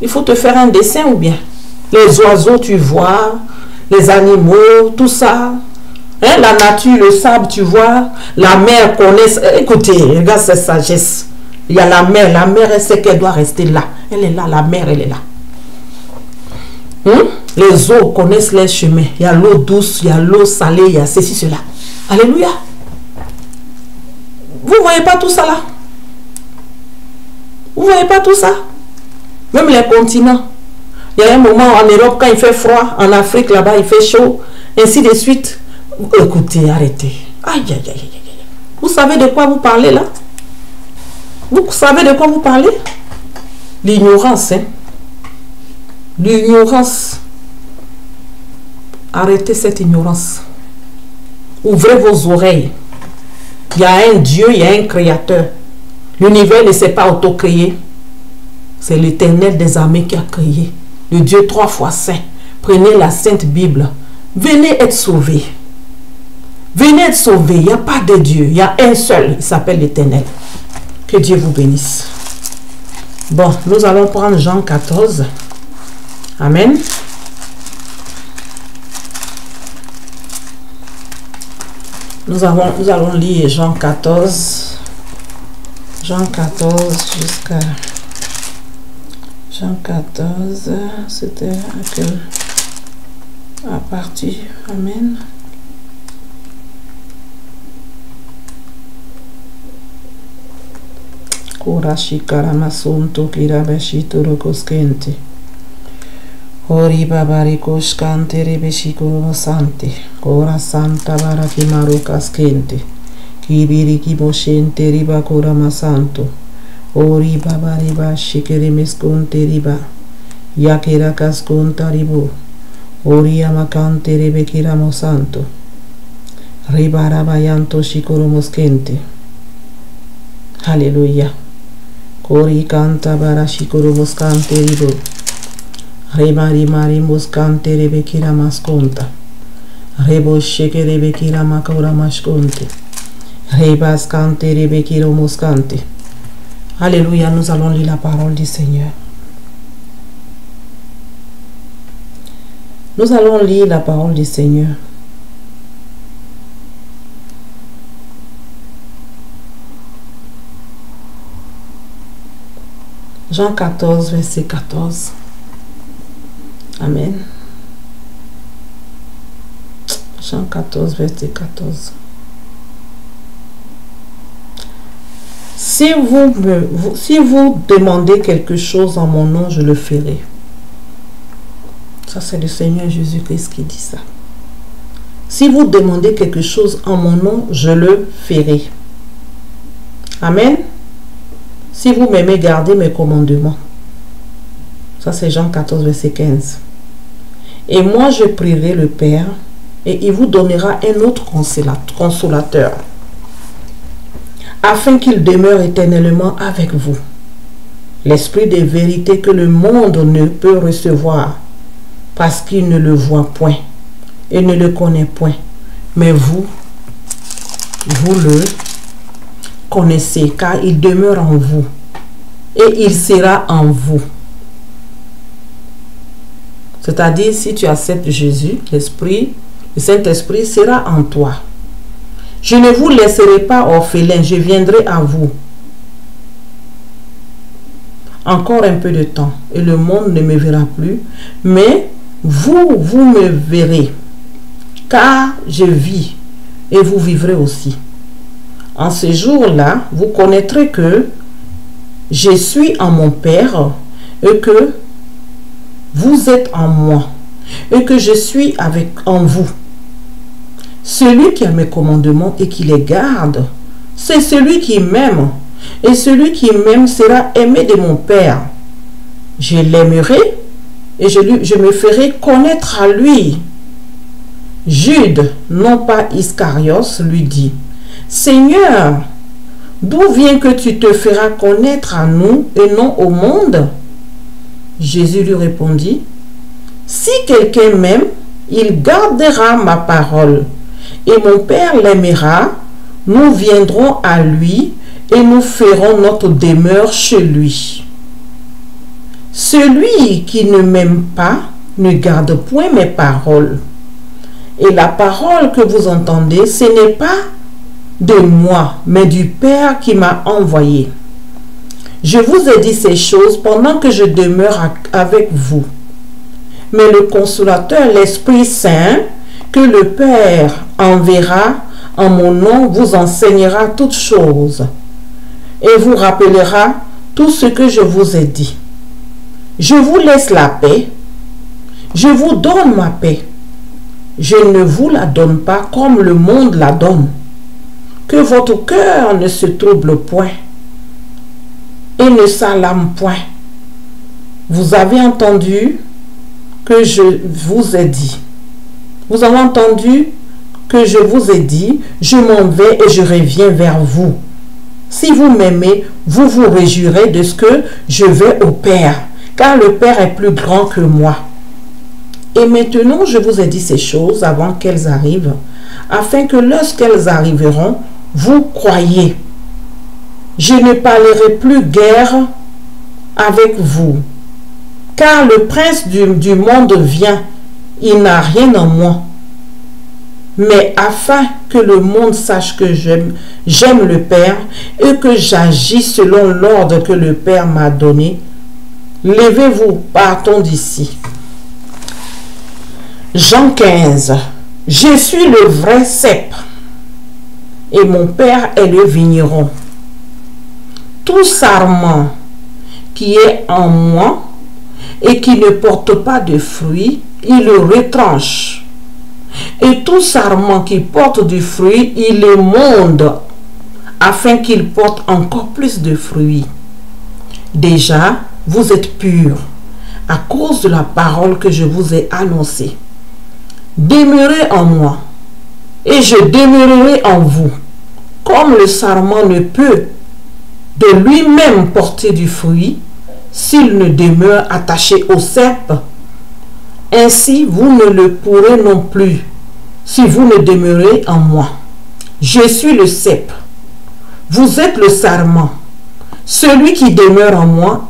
Il faut te faire un dessin ou bien? Les oiseaux, tu vois, les animaux, tout ça. Hein, la nature, le sable, tu vois. La mer connaît. Écoutez, regarde cette sagesse. Il y a la mer, elle sait qu'elle doit rester là. Elle est là, la mer, elle est là. Les eaux connaissent les chemins. Il y a l'eau douce, il y a l'eau salée, il y a ceci, cela. Alléluia. Vous ne voyez pas tout ça là? Vous ne voyez pas tout ça? Même les continents. Il y a un moment en Europe, quand il fait froid, en Afrique, là-bas, il fait chaud, ainsi de suite. Écoutez, arrêtez. Aïe, aïe, aïe, aïe. Vous savez de quoi vous parlez là? Vous savez de quoi vous parlez? L'ignorance, hein? L'ignorance. Arrêtez cette ignorance. Ouvrez vos oreilles. Il y a un Dieu, il y a un créateur. L'univers ne s'est pas auto-créé. C'est l'Éternel des armées qui a créé. Le Dieu 3 fois saint. Prenez la Sainte Bible. Venez être sauvés. Venez être sauvés. Il n'y a pas de Dieu. Il y a un seul. Il s'appelle l'Éternel. Que Dieu vous bénisse. Bon, nous allons prendre Jean 14. Amen. Nous allons lire Jean 14. Jean 14 jusqu'à... Jean 14, c'était à partir. Amen. Korashikaramasunto kirabashitorokoskente. Ori babarikoshkante rebeshikorosante. Kora santa barakimarokaskente. Kibiriki boshente ribakoramasanto. Ori baba riba shikere meskonte riba. Yakera kaskonta ribo. Ori amakante rebekira mosanto. Riba rabayanto shikoro moskente. Alléluia. Kori kanta bara shikoro moskante ribo. Riba rimari moskante rebekira maskonta. Rebo shikere rebekira makora maskonte. Riba skante rebekira moskante. Alléluia, nous allons lire la parole du Seigneur. Nous allons lire la parole du Seigneur. Jean 14, verset 14. Amen. Jean 14, verset 14. Si vous demandez quelque chose en mon nom, je le ferai. Ça, c'est le Seigneur Jésus-Christ qui dit ça. Si vous demandez quelque chose en mon nom, je le ferai. Amen. Si vous m'aimez, gardez mes commandements. Ça, c'est Jean 14, verset 15. Et moi, je prierai le Père, et il vous donnera un autre consolateur, afin qu'il demeure éternellement avec vous. L'esprit de vérité que le monde ne peut recevoir, parce qu'il ne le voit point et ne le connaît point. Mais vous le connaissez, car il demeure en vous et il sera en vous. C'est-à-dire, si tu acceptes Jésus, l'Esprit, le Saint-Esprit sera en toi. Je ne vous laisserai pas orphelin, je viendrai à vous. Encore un peu de temps, et le monde ne me verra plus, mais vous me verrez, car je vis, et vous vivrez aussi. En ce jour-là, vous connaîtrez que je suis en mon Père, et que vous êtes en moi, et que je suis en vous. Celui qui a mes commandements et qui les garde, c'est celui qui m'aime. Et celui qui m'aime sera aimé de mon Père. Je l'aimerai et je me ferai connaître à lui. Jude, non pas Iscarios, lui dit, Seigneur, d'où vient que tu te feras connaître à nous et non au monde? Jésus lui répondit, si quelqu'un m'aime, il gardera ma parole. Et mon Père l'aimera, nous viendrons à lui et nous ferons notre demeure chez lui. Celui qui ne m'aime pas ne garde point mes paroles. Et la parole que vous entendez, ce n'est pas de moi, mais du Père qui m'a envoyé. Je vous ai dit ces choses pendant que je demeure avec vous. Mais le consolateur, l'Esprit Saint, que le Père enverra en mon nom, vous enseignera toutes choses et vous rappellera tout ce que je vous ai dit. Je vous laisse la paix, je vous donne ma paix. Je ne vous la donne pas comme le monde la donne. Que votre cœur ne se trouble point et ne s'alarme point. Vous avez entendu que je vous ai dit. Vous avez entendu que je vous ai dit, je m'en vais et je reviens vers vous. Si vous m'aimez, vous vous réjouirez de ce que je vais au Père, car le Père est plus grand que moi. Et maintenant, je vous ai dit ces choses avant qu'elles arrivent, afin que lorsqu'elles arriveront, vous croyez. Je ne parlerai plus guère avec vous, car le prince du monde vient, il n'a rien en moi. Mais afin que le monde sache que j'aime le Père et que j'agis selon l'ordre que le Père m'a donné, levez-vous, partons d'ici. Jean 15. Je suis le vrai cep et mon Père est le vigneron. Tout sarment qui est en moi et qui ne porte pas de fruits, il le retranche. Et tout sarment qui porte du fruit, il le monde, afin qu'il porte encore plus de fruits. Déjà, vous êtes purs, à cause de la parole que je vous ai annoncée. Demeurez en moi, et je demeurerai en vous. Comme le sarment ne peut de lui-même porter du fruit, s'il ne demeure attaché au cep, ainsi vous ne le pourrez non plus, si vous ne demeurez en moi. Je suis le cep, vous êtes le sarment. Celui qui demeure en moi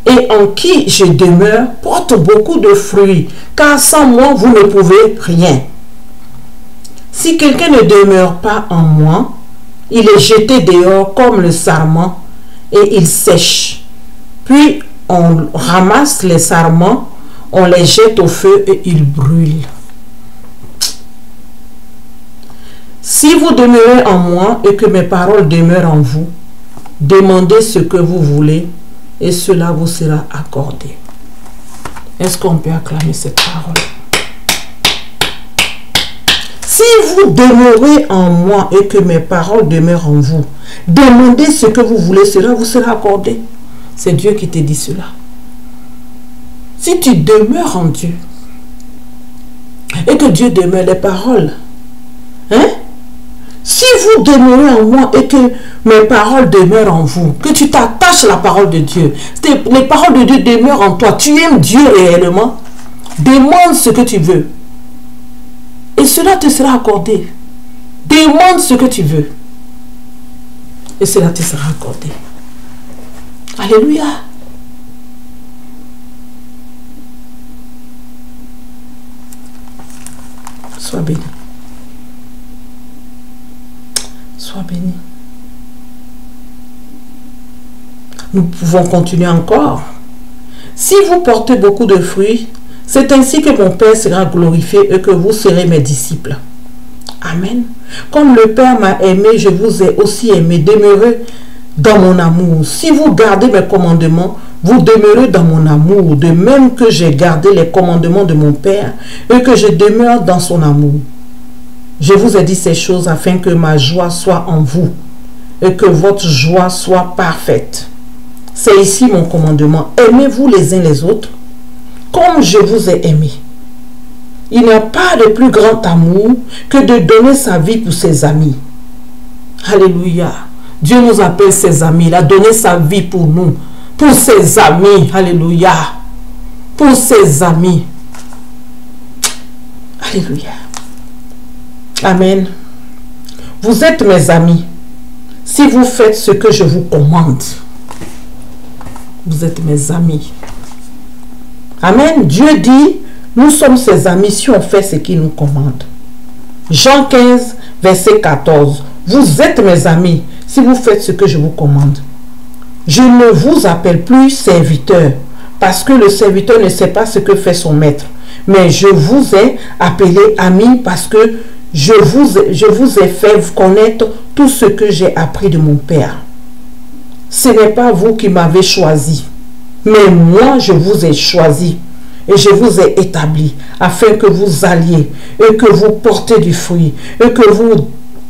et en qui je demeure porte beaucoup de fruits, car sans moi vous ne pouvez rien. Si quelqu'un ne demeure pas en moi, il est jeté dehors comme le sarment et il sèche. Puis on ramasse les sarments, on les jette au feu et ils brûlent. Si vous demeurez en moi et que mes paroles demeurent en vous, demandez ce que vous voulez et cela vous sera accordé. Est-ce qu'on peut acclamer cette parole? Si vous demeurez en moi et que mes paroles demeurent en vous, demandez ce que vous voulez, cela vous sera accordé. C'est Dieu qui te dit cela. Si tu demeures en Dieu et que Dieu demeure, les paroles, si vous demeurez en moi et que mes paroles demeurent en vous, que tu t'attaches à la parole de Dieu, les paroles de Dieu demeurent en toi, tu aimes Dieu réellement, demande ce que tu veux. Et cela te sera accordé. Demande ce que tu veux. Et cela te sera accordé. Alléluia. Sois béni. Sois béni. Nous pouvons continuer encore. Si vous portez beaucoup de fruits, c'est ainsi que mon Père sera glorifié et que vous serez mes disciples. Amen. Comme le Père m'a aimé, je vous ai aussi aimé. Demeurez dans mon amour. Si vous gardez mes commandements, vous demeurez dans mon amour, de même que j'ai gardé les commandements de mon Père et que je demeure dans son amour. Je vous ai dit ces choses afin que ma joie soit en vous et que votre joie soit parfaite. C'est ici mon commandement. Aimez-vous les uns les autres comme je vous ai aimé. Il n'y a pas de plus grand amour que de donner sa vie pour ses amis. Alléluia. Dieu nous appelle ses amis. Il a donné sa vie pour nous. Pour ses amis. Alléluia. Pour ses amis. Alléluia. Amen. Vous êtes mes amis si vous faites ce que je vous commande. Vous êtes mes amis. Amen. Dieu dit, nous sommes ses amis si on fait ce qu'il nous commande. Jean 15, verset 14. Vous êtes mes amis si vous faites ce que je vous commande. Je ne vous appelle plus serviteur, parce que le serviteur ne sait pas ce que fait son maître. Mais je vous ai appelé ami parce que je vous ai fait connaître tout ce que j'ai appris de mon Père. Ce n'est pas vous qui m'avez choisi, mais moi je vous ai choisi et je vous ai établi afin que vous alliez et que vous portez du fruit et que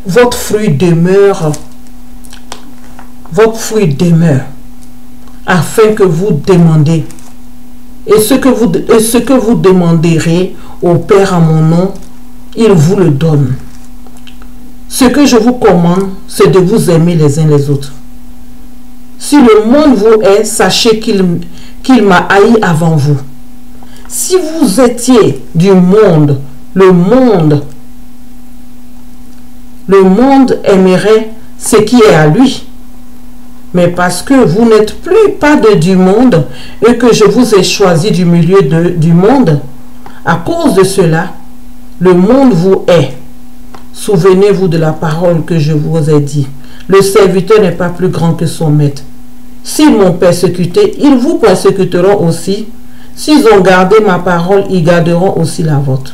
votre fruit demeure. Votre fruit demeure afin que vous demandez et ce que vous demanderez au Père en mon nom, il vous le donne. Ce que je vous commande, c'est de vous aimer les uns les autres. Si le monde vous hait, sachez qu'il m'a haï avant vous. Si vous étiez du monde, le monde aimerait ce qui est à lui. Mais parce que vous n'êtes plus pas du monde et que je vous ai choisi du milieu du monde, à cause de cela, le monde vous hait. Souvenez-vous de la parole que je vous ai dit. Le serviteur n'est pas plus grand que son maître. S'ils m'ont persécuté, ils vous persécuteront aussi. S'ils ont gardé ma parole, ils garderont aussi la vôtre.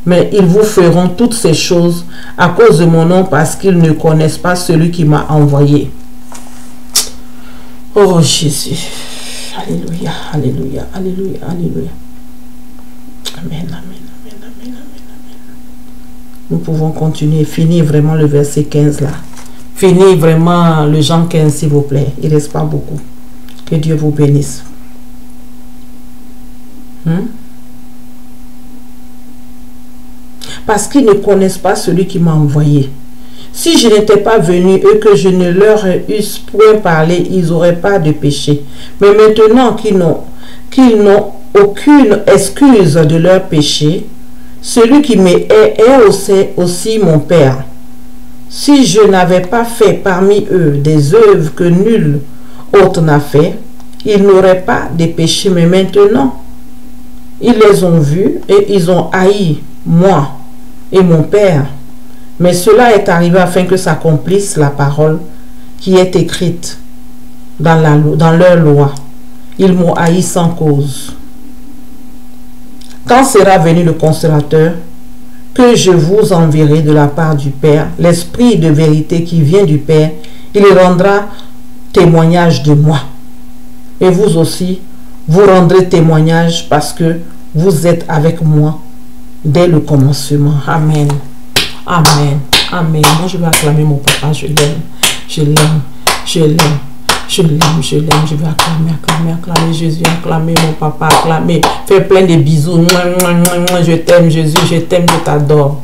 Mais ils vous feront toutes ces choses à cause de mon nom parce qu'ils ne connaissent pas celui qui m'a envoyé. Oh Jésus. Alléluia, alléluia, alléluia, alléluia. Amen, amen, amen, amen, amen, amen. Nous pouvons continuer, finir vraiment le verset 15 là. Finir vraiment le Jean 15 s'il vous plaît. Il ne reste pas beaucoup. Que Dieu vous bénisse. Parce qu'ils ne connaissent pas celui qui m'a envoyé. Si je n'étais pas venu et que je ne leur eusse point parlé, ils n'auraient pas de péché. Mais maintenant qu'ils n'ont aucune excuse de leur péché, celui qui me hait est aussi mon Père. Si je n'avais pas fait parmi eux des œuvres que nul autre n'a fait, ils n'auraient pas de péché. Mais maintenant, ils les ont vus et ils ont haï moi et mon Père. Mais cela est arrivé afin que s'accomplisse la parole qui est écrite dans leur loi. Ils m'ont haï sans cause. Quand sera venu le Consolateur, que je vous enverrai de la part du Père, l'Esprit de vérité qui vient du Père, il rendra témoignage de moi. Et vous aussi, vous rendrez témoignage parce que vous êtes avec moi dès le commencement. Amen. Amen. Amen. Moi, je vais acclamer mon papa. Je l'aime. Je l'aime. Je l'aime. Je l'aime. Je l'aime. Je vais acclamer Jésus. Acclamer mon papa. Acclamer. Faire plein de bisous. Moi, je t'aime, Jésus. Je t'aime. Je t'adore.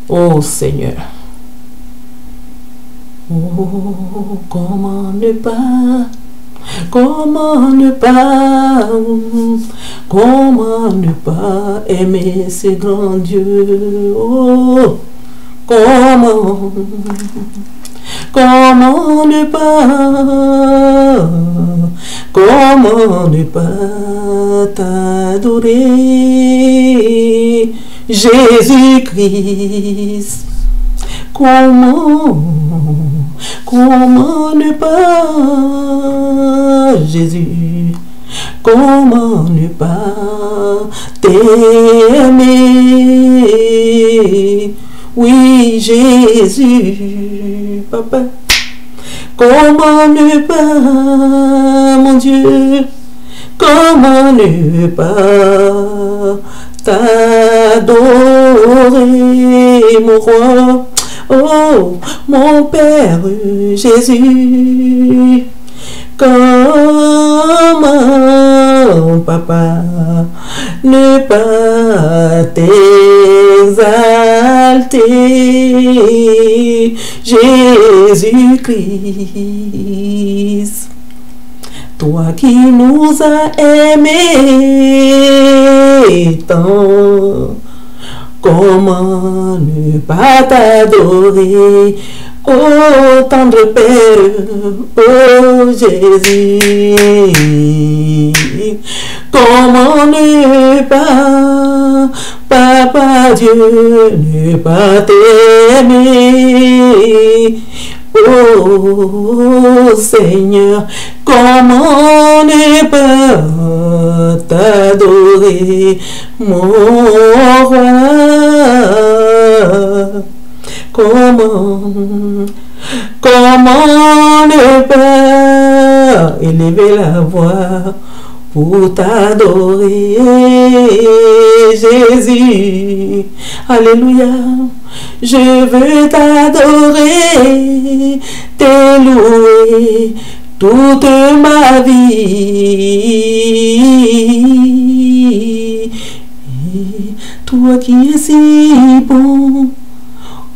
Oh, Seigneur. Oh, comment ne pas aimer ce grand Dieu? Oh, comment ne pas t'adorer, Jésus-Christ? Comment ne pas, Jésus, comment ne pas t'aimer? Oui, Jésus, Papa. Comment ne pas, mon Dieu, comment ne pas t'adorer, mon roi? Oh, mon Père Jésus, comment, Papa, ne pas t'exalter, Jésus-Christ, toi qui nous as aimés tant. Comment ne pas t'adorer, ô tendre Père, ô Jésus? Comment ne pas, Papa Dieu, ne pas t'aimer? Oh Seigneur, comment ne pas t'adorer, mon roi? Comment ne pas élever la voix pour t'adorer, Jésus? Alléluia. Je veux t'adorer, t'élouer toute ma vie. Toute toi qui es si bon.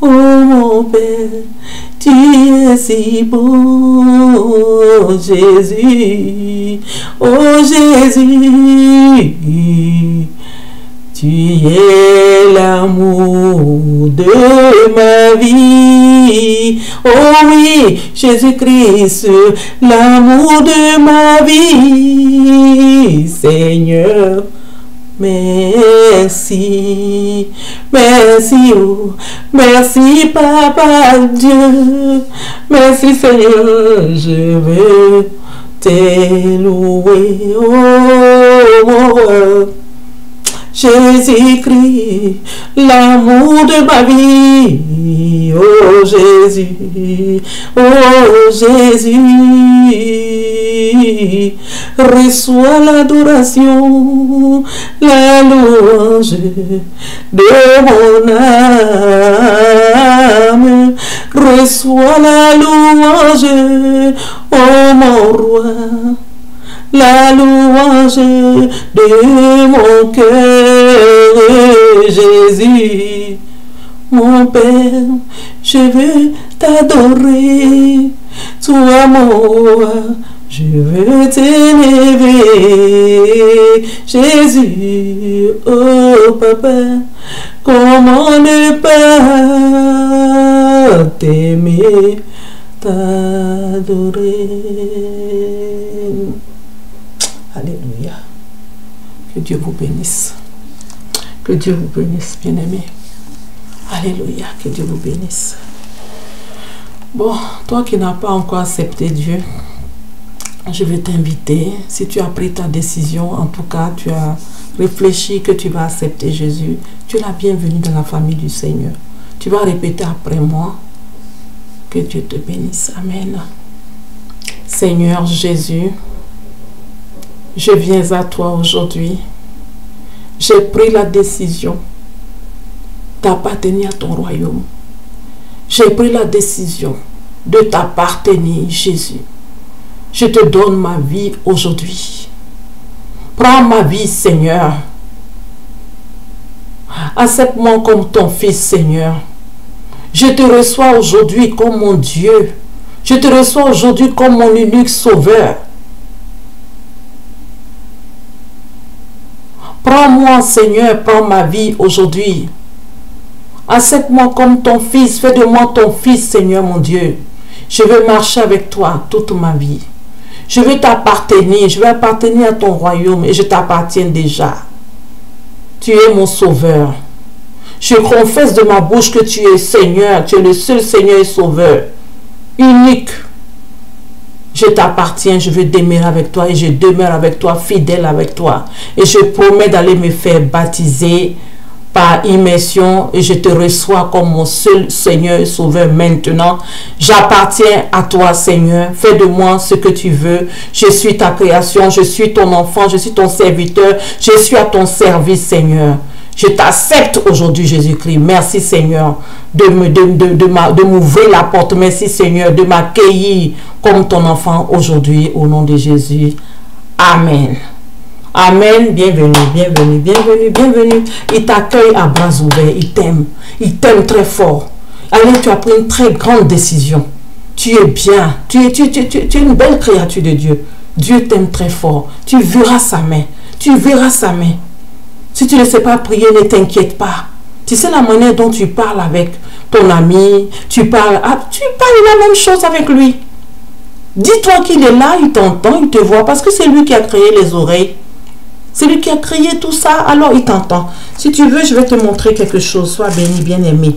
Oh mon Père, tu es si bon, Jésus. Oh Jésus, tu es l'amour de ma vie. Oh oui, Jésus-Christ, l'amour de ma vie. Seigneur, merci, merci, oh, merci Papa Dieu, merci Seigneur, je veux te louer, oh, Jésus-Christ, l'amour de ma vie, oh Jésus, oh Jésus, reçois l'adoration, la louange de mon âme, reçois la louange, oh mon roi, la louange de mon cœur, Jésus, mon Père, je veux t'adorer, toi mon roi, je veux t'élever, Jésus, oh Papa, comment ne pas t'aimer, t'adorer. Alléluia. Que Dieu vous bénisse. Que Dieu vous bénisse, bien-aimés. Alléluia. Que Dieu vous bénisse. Bon, toi qui n'as pas encore accepté Dieu, je vais t'inviter. Si tu as pris ta décision, en tout cas, tu as réfléchi que tu vas accepter Jésus, tu es la bienvenue dans la famille du Seigneur. Tu vas répéter après moi. Que Dieu te bénisse. Amen. Seigneur Jésus, je viens à toi aujourd'hui. J'ai pris la décision d'appartenir à ton royaume. J'ai pris la décision de t'appartenir, Jésus. Je te donne ma vie aujourd'hui. Prends ma vie, Seigneur. Accepte-moi comme ton fils, Seigneur. Je te reçois aujourd'hui comme mon Dieu. Je te reçois aujourd'hui comme mon unique sauveur. Prends-moi, Seigneur, prends ma vie aujourd'hui. Accepte-moi comme ton fils. Fais de moi ton fils, Seigneur mon Dieu. Je veux marcher avec toi toute ma vie. Je veux t'appartenir. Je veux appartenir à ton royaume et je t'appartiens déjà. Tu es mon sauveur. Je confesse de ma bouche que tu es Seigneur. Tu es le seul Seigneur et sauveur. Unique. Je t'appartiens, je veux demeurer avec toi et je demeure avec toi, fidèle avec toi. Et je promets d'aller me faire baptiser par immersion et je te reçois comme mon seul Seigneur et Sauveur maintenant. J'appartiens à toi, Seigneur. Fais de moi ce que tu veux. Je suis ta création, je suis ton enfant, je suis ton serviteur. Je suis à ton service, Seigneur. Je t'accepte aujourd'hui, Jésus-Christ. Merci, Seigneur, de m'ouvrir la porte. Merci, Seigneur, de m'accueillir comme ton enfant aujourd'hui, au nom de Jésus. Amen. Amen. Bienvenue, bienvenue, bienvenue, bienvenue. Il t'accueille à bras ouverts. Il t'aime. Il t'aime très fort. Allez, tu as pris une très grande décision. Tu es bien. Tu es une belle créature de Dieu. Dieu t'aime très fort. Tu verras sa main. Tu verras sa main. Si tu ne sais pas prier, ne t'inquiète pas. Tu sais la manière dont tu parles avec ton ami, tu parles la même chose avec lui. Dis-toi qu'il est là, il t'entend, il te voit, parce que c'est lui qui a créé les oreilles. C'est lui qui a créé tout ça, alors il t'entend. Si tu veux, je vais te montrer quelque chose. Sois béni, bien-aimé.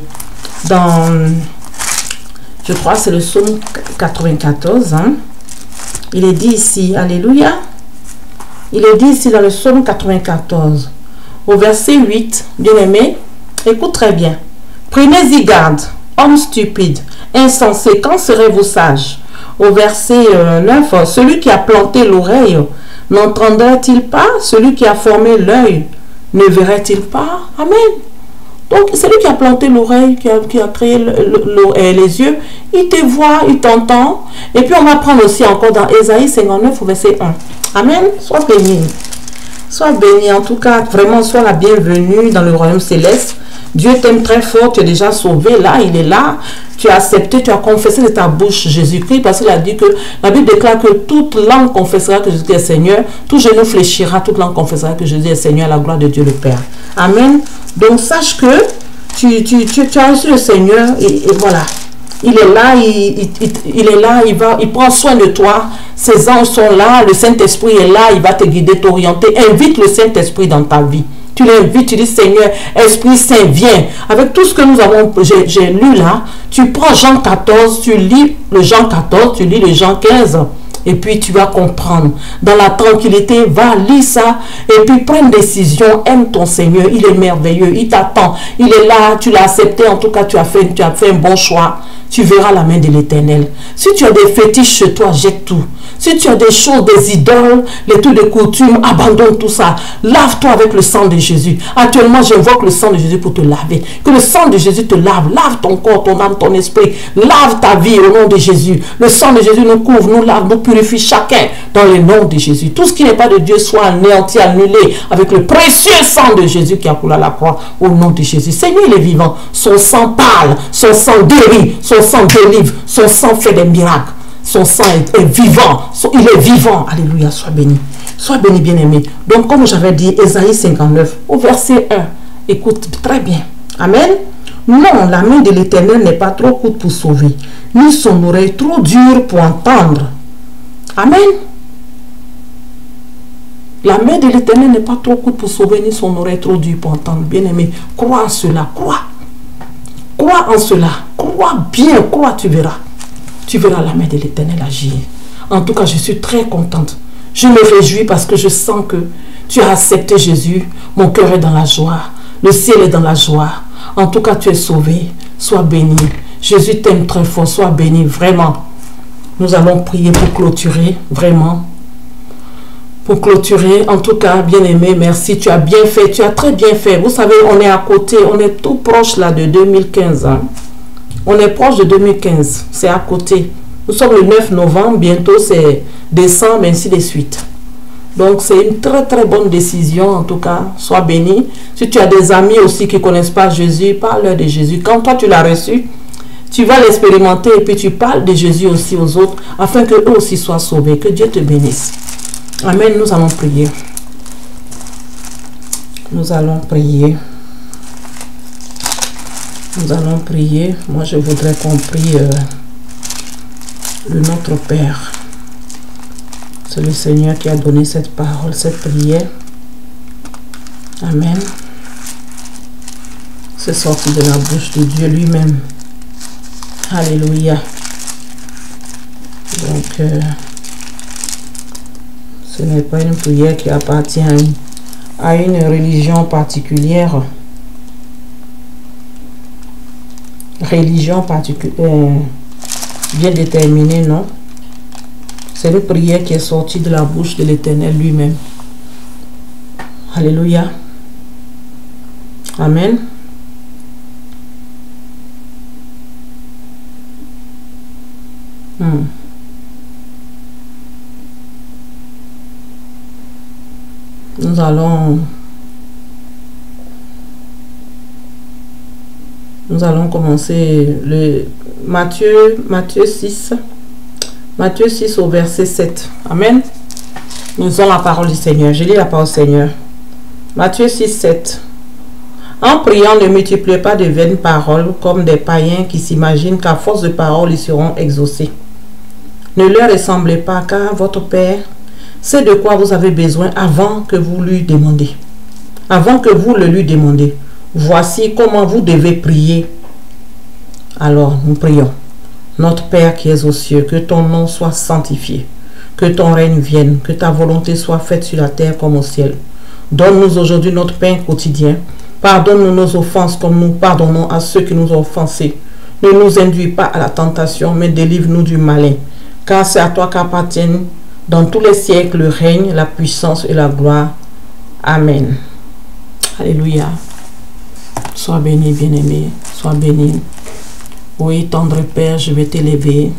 Dans, je crois que c'est le psaume 94. Hein? Il est dit ici, alléluia. Il est dit ici dans le psaume 94. Au verset 8, bien-aimé, écoute très bien. Prenez-y garde, homme stupide, insensé, quand serez-vous sage? Au verset 9, celui qui a planté l'oreille, n'entendrait-il pas? Celui qui a formé l'œil, ne verrait-il pas? Amen. Donc, celui qui a planté l'oreille, qui a créé les yeux, il te voit, il t'entend. Et puis, on va prendre aussi encore dans Ésaïe 59, au verset 1. Amen. Sois béni. Sois béni. En tout cas, vraiment, sois la bienvenue dans le royaume céleste. Dieu t'aime très fort. Tu es déjà sauvé. Là, il est là. Tu as accepté, tu as confessé de ta bouche Jésus-Christ, parce qu'il a dit que la Bible déclare que toute langue confessera que Jésus est Seigneur. Tout genou fléchira, toute langue confessera que Jésus est Seigneur, à la gloire de Dieu le Père. Amen. Donc, sache que tu as reçu le Seigneur et voilà. Il est là, il est là, il prend soin de toi. Ses anges sont là, le Saint-Esprit est là, il va te guider, t'orienter. Invite le Saint-Esprit dans ta vie. Tu l'invites, tu dis Seigneur, Esprit Saint, viens. Avec tout ce que nous avons, j'ai lu là, tu prends Jean 14, tu lis le Jean 14, tu lis le Jean 15. Et puis tu vas comprendre. Dans la tranquillité, va, lis ça. Et puis prends une décision. Aime ton Seigneur. Il est merveilleux. Il t'attend. Il est là. Tu l'as accepté. En tout cas, tu as fait un bon choix. Tu verras la main de l'Éternel. Si tu as des fétiches chez toi, jette tout. Si tu as des choses, des idoles, les trucs de coutume, abandonne tout ça. Lave-toi avec le sang de Jésus. Actuellement, j'invoque le sang de Jésus pour te laver. Que le sang de Jésus te lave. Lave ton corps, ton âme, ton esprit. Lave ta vie au nom de Jésus. Le sang de Jésus nous couvre, nous lave, nous purifie chacun dans le nom de Jésus. Tout ce qui n'est pas de Dieu soit anéanti, annulé avec le précieux sang de Jésus qui a coulé à la croix au nom de Jésus. Seigneur, il est vivant. Son sang parle, son sang guérit, son sang délivre, son sang fait des miracles. Son sang est vivant. Il est vivant. Alléluia, sois béni. Sois béni, bien-aimé. Donc, comme j'avais dit, Ésaïe 59, au verset 1, écoute très bien. Amen. Non, la main de l'Éternel n'est pas trop courte pour sauver, ni son oreille trop dure pour entendre. Amen. La main de l'Éternel n'est pas trop courte pour sauver, ni son oreille trop dure pour entendre. Bien-aimé, crois en cela, crois. Crois en cela, crois bien, crois, tu verras. Tu verras la main de l'Éternel agir. En tout cas, je suis très contente. Je me réjouis parce que je sens que tu as accepté Jésus. Mon cœur est dans la joie. Le ciel est dans la joie. En tout cas, tu es sauvé. Sois béni. Jésus t'aime très fort. Sois béni, vraiment. Nous allons prier pour clôturer, vraiment. Pour clôturer, en tout cas, bien-aimé, merci. Tu as bien fait, tu as très bien fait. Vous savez, on est à côté, on est tout proche là de 2015. Hein. On est proche de 2015, c'est à côté. Nous sommes le 9 novembre, bientôt c'est décembre, ainsi de suite. Donc c'est une très très bonne décision, en tout cas, sois béni. Si tu as des amis aussi qui ne connaissent pas Jésus, parle-leur de Jésus. Quand toi tu l'as reçu, tu vas l'expérimenter et puis tu parles de Jésus aussi aux autres, afin qu'eux aussi soient sauvés. Que Dieu te bénisse. Amen, nous allons prier. Nous allons prier. Nous allons prier. Moi, je voudrais qu'on prie le Notre Père. C'est le Seigneur qui a donné cette parole, cette prière. Amen. C'est sorti de la bouche de Dieu lui-même. Alléluia. Donc, ce n'est pas une prière qui appartient à une religion particulière. Religion particulière bien déterminée, non. C'est une prière qui est sortie de la bouche de l'Éternel lui-même. Alléluia. Amen. Nous allons commencer le Matthieu 6. Matthieu 6 au verset 7. Amen. Nous avons la parole du Seigneur. Je lis la parole du Seigneur. Matthieu 6, 7. En priant, ne multipliez pas de vaines paroles comme des païens qui s'imaginent qu'à force de paroles, ils seront exaucés. Ne leur ressemblez pas, car votre Père sait de quoi vous avez besoin avant que vous lui demandiez. Avant que vous le lui demandiez. Voici comment vous devez prier. Alors, nous prions. Notre Père qui es aux cieux, que ton nom soit sanctifié, que ton règne vienne, que ta volonté soit faite sur la terre comme au ciel. Donne-nous aujourd'hui notre pain quotidien. Pardonne-nous nos offenses comme nous pardonnons à ceux qui nous ont offensés. Ne nous induis pas à la tentation, mais délivre-nous du malin. Car c'est à toi qu'appartiennent dans tous les siècles le règne, la puissance et la gloire. Amen. Alléluia. Sois béni, bien-aimé. Sois béni. Oui, tendre Père, je vais t'élever.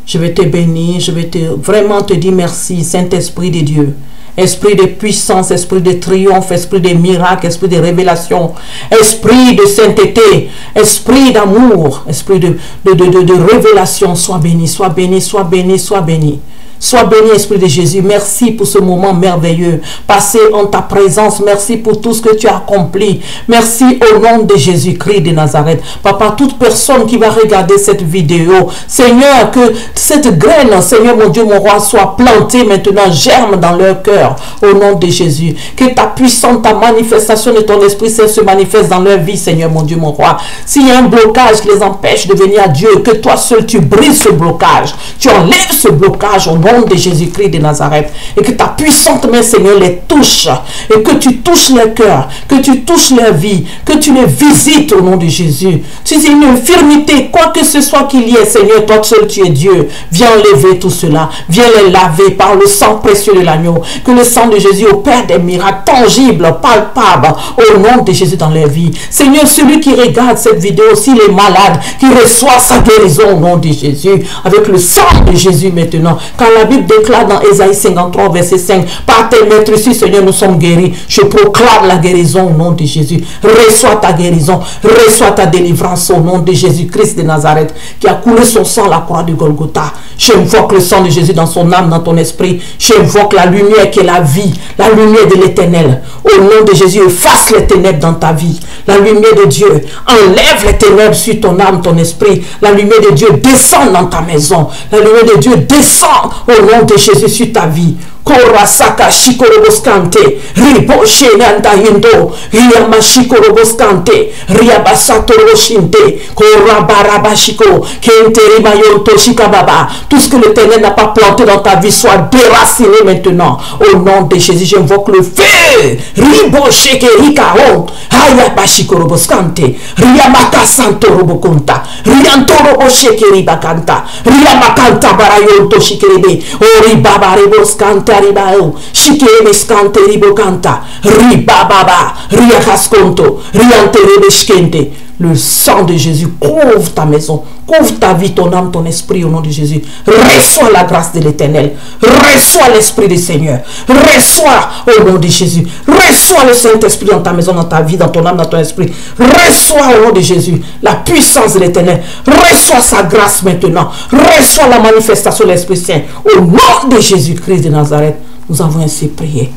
Je vais te bénir. Je vais vraiment te dire merci, Saint-Esprit de Dieu. Esprit de puissance, esprit de triomphe, esprit de miracle, esprit de révélation, esprit de sainteté, esprit d'amour, esprit de révélation, sois béni, sois béni, sois béni, sois béni. Sois béni, Esprit de Jésus. Merci pour ce moment merveilleux passé en ta présence. Merci pour tout ce que tu as accompli. Merci au nom de Jésus-Christ de Nazareth. Papa, toute personne qui va regarder cette vidéo, Seigneur, que cette graine, Seigneur mon Dieu, mon roi, soit plantée maintenant, germe dans leur cœur, au nom de Jésus. Que ta puissance, ta manifestation de ton Esprit Saint se manifeste dans leur vie, Seigneur mon Dieu, mon roi. S'il y a un blocage qui les empêche de venir à Dieu, que toi seul tu brises ce blocage. Tu enlèves ce blocage au nom de Jésus-Christ de Nazareth, et que ta puissante main, Seigneur, les touche, et que tu touches leur cœur, que tu touches leur vie, que tu les visites au nom de Jésus. Si c'est une infirmité, quoi que ce soit qu'il y ait, Seigneur, toi seul tu es Dieu, viens enlever tout cela, viens les laver par le sang précieux de l'agneau, que le sang de Jésus opère des miracles tangibles, palpables, au nom de Jésus dans leur vie. Seigneur, celui qui regarde cette vidéo, s'il est malade, qui reçoit sa guérison au nom de Jésus, avec le sang de Jésus maintenant. Quand la Bible déclare dans Ésaïe 53, verset 5, par tes maîtres ici, Seigneur, nous sommes guéris. Je proclame la guérison au nom de Jésus. Reçois ta guérison, reçois ta délivrance au nom de Jésus-Christ de Nazareth, qui a coulé son sang à la croix du Golgotha. J'invoque le sang de Jésus dans son âme, dans ton esprit. J'invoque la lumière qui est la vie, la lumière de l'Éternel. Au nom de Jésus, efface les ténèbres dans ta vie. La lumière de Dieu enlève les ténèbres sur ton âme, ton esprit. La lumière de Dieu descend dans ta maison. La lumière de Dieu descend au nom de Jésus sur ta vie. Korasaka shikoroboscante, riboshe nanda indo, riamashikoroboskante, riabasatoroshinte, korabarabashiko, kenterimayonto shikababa. Tout ce que l'Éternel n'a pas planté dans ta vie soit déraciné maintenant. Au nom de Jésus, j'invoque le feu. Riboshe kerikaon, hayabashikoroboskante, riamakasantorobokonta, riantoroboshe keribakanta, riamakanta barayonto shikerebe, oribaba reboskante. Ribao, Shikeme Scante Ribocanta, Ribababa, Riakasconto, Rianterebeskente. Le sang de Jésus couvre ta maison, couvre ta vie, ton âme, ton esprit au nom de Jésus. Reçois la grâce de l'Éternel, reçois l'Esprit du Seigneur, reçois au nom de Jésus, reçois le Saint-Esprit dans ta maison, dans ta vie, dans ton âme, dans ton esprit. Reçois au nom de Jésus la puissance de l'Éternel, reçois sa grâce maintenant, reçois la manifestation de l'Esprit Saint au nom de Jésus-Christ de Nazareth. Nous avons ainsi prié.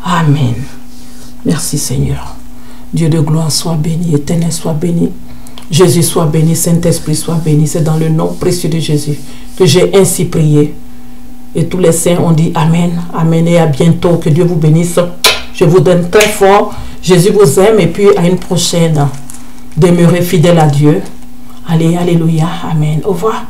Amen. Merci Seigneur. Dieu de gloire soit béni, Éternel soit béni, Jésus soit béni, Saint-Esprit soit béni. C'est dans le nom précieux de Jésus que j'ai ainsi prié. Et tous les saints ont dit Amen, Amen et à bientôt. Que Dieu vous bénisse. Je vous donne très fort. Jésus vous aime et puis à une prochaine. Demeurez fidèles à Dieu. Allez, alléluia, Amen. Au revoir.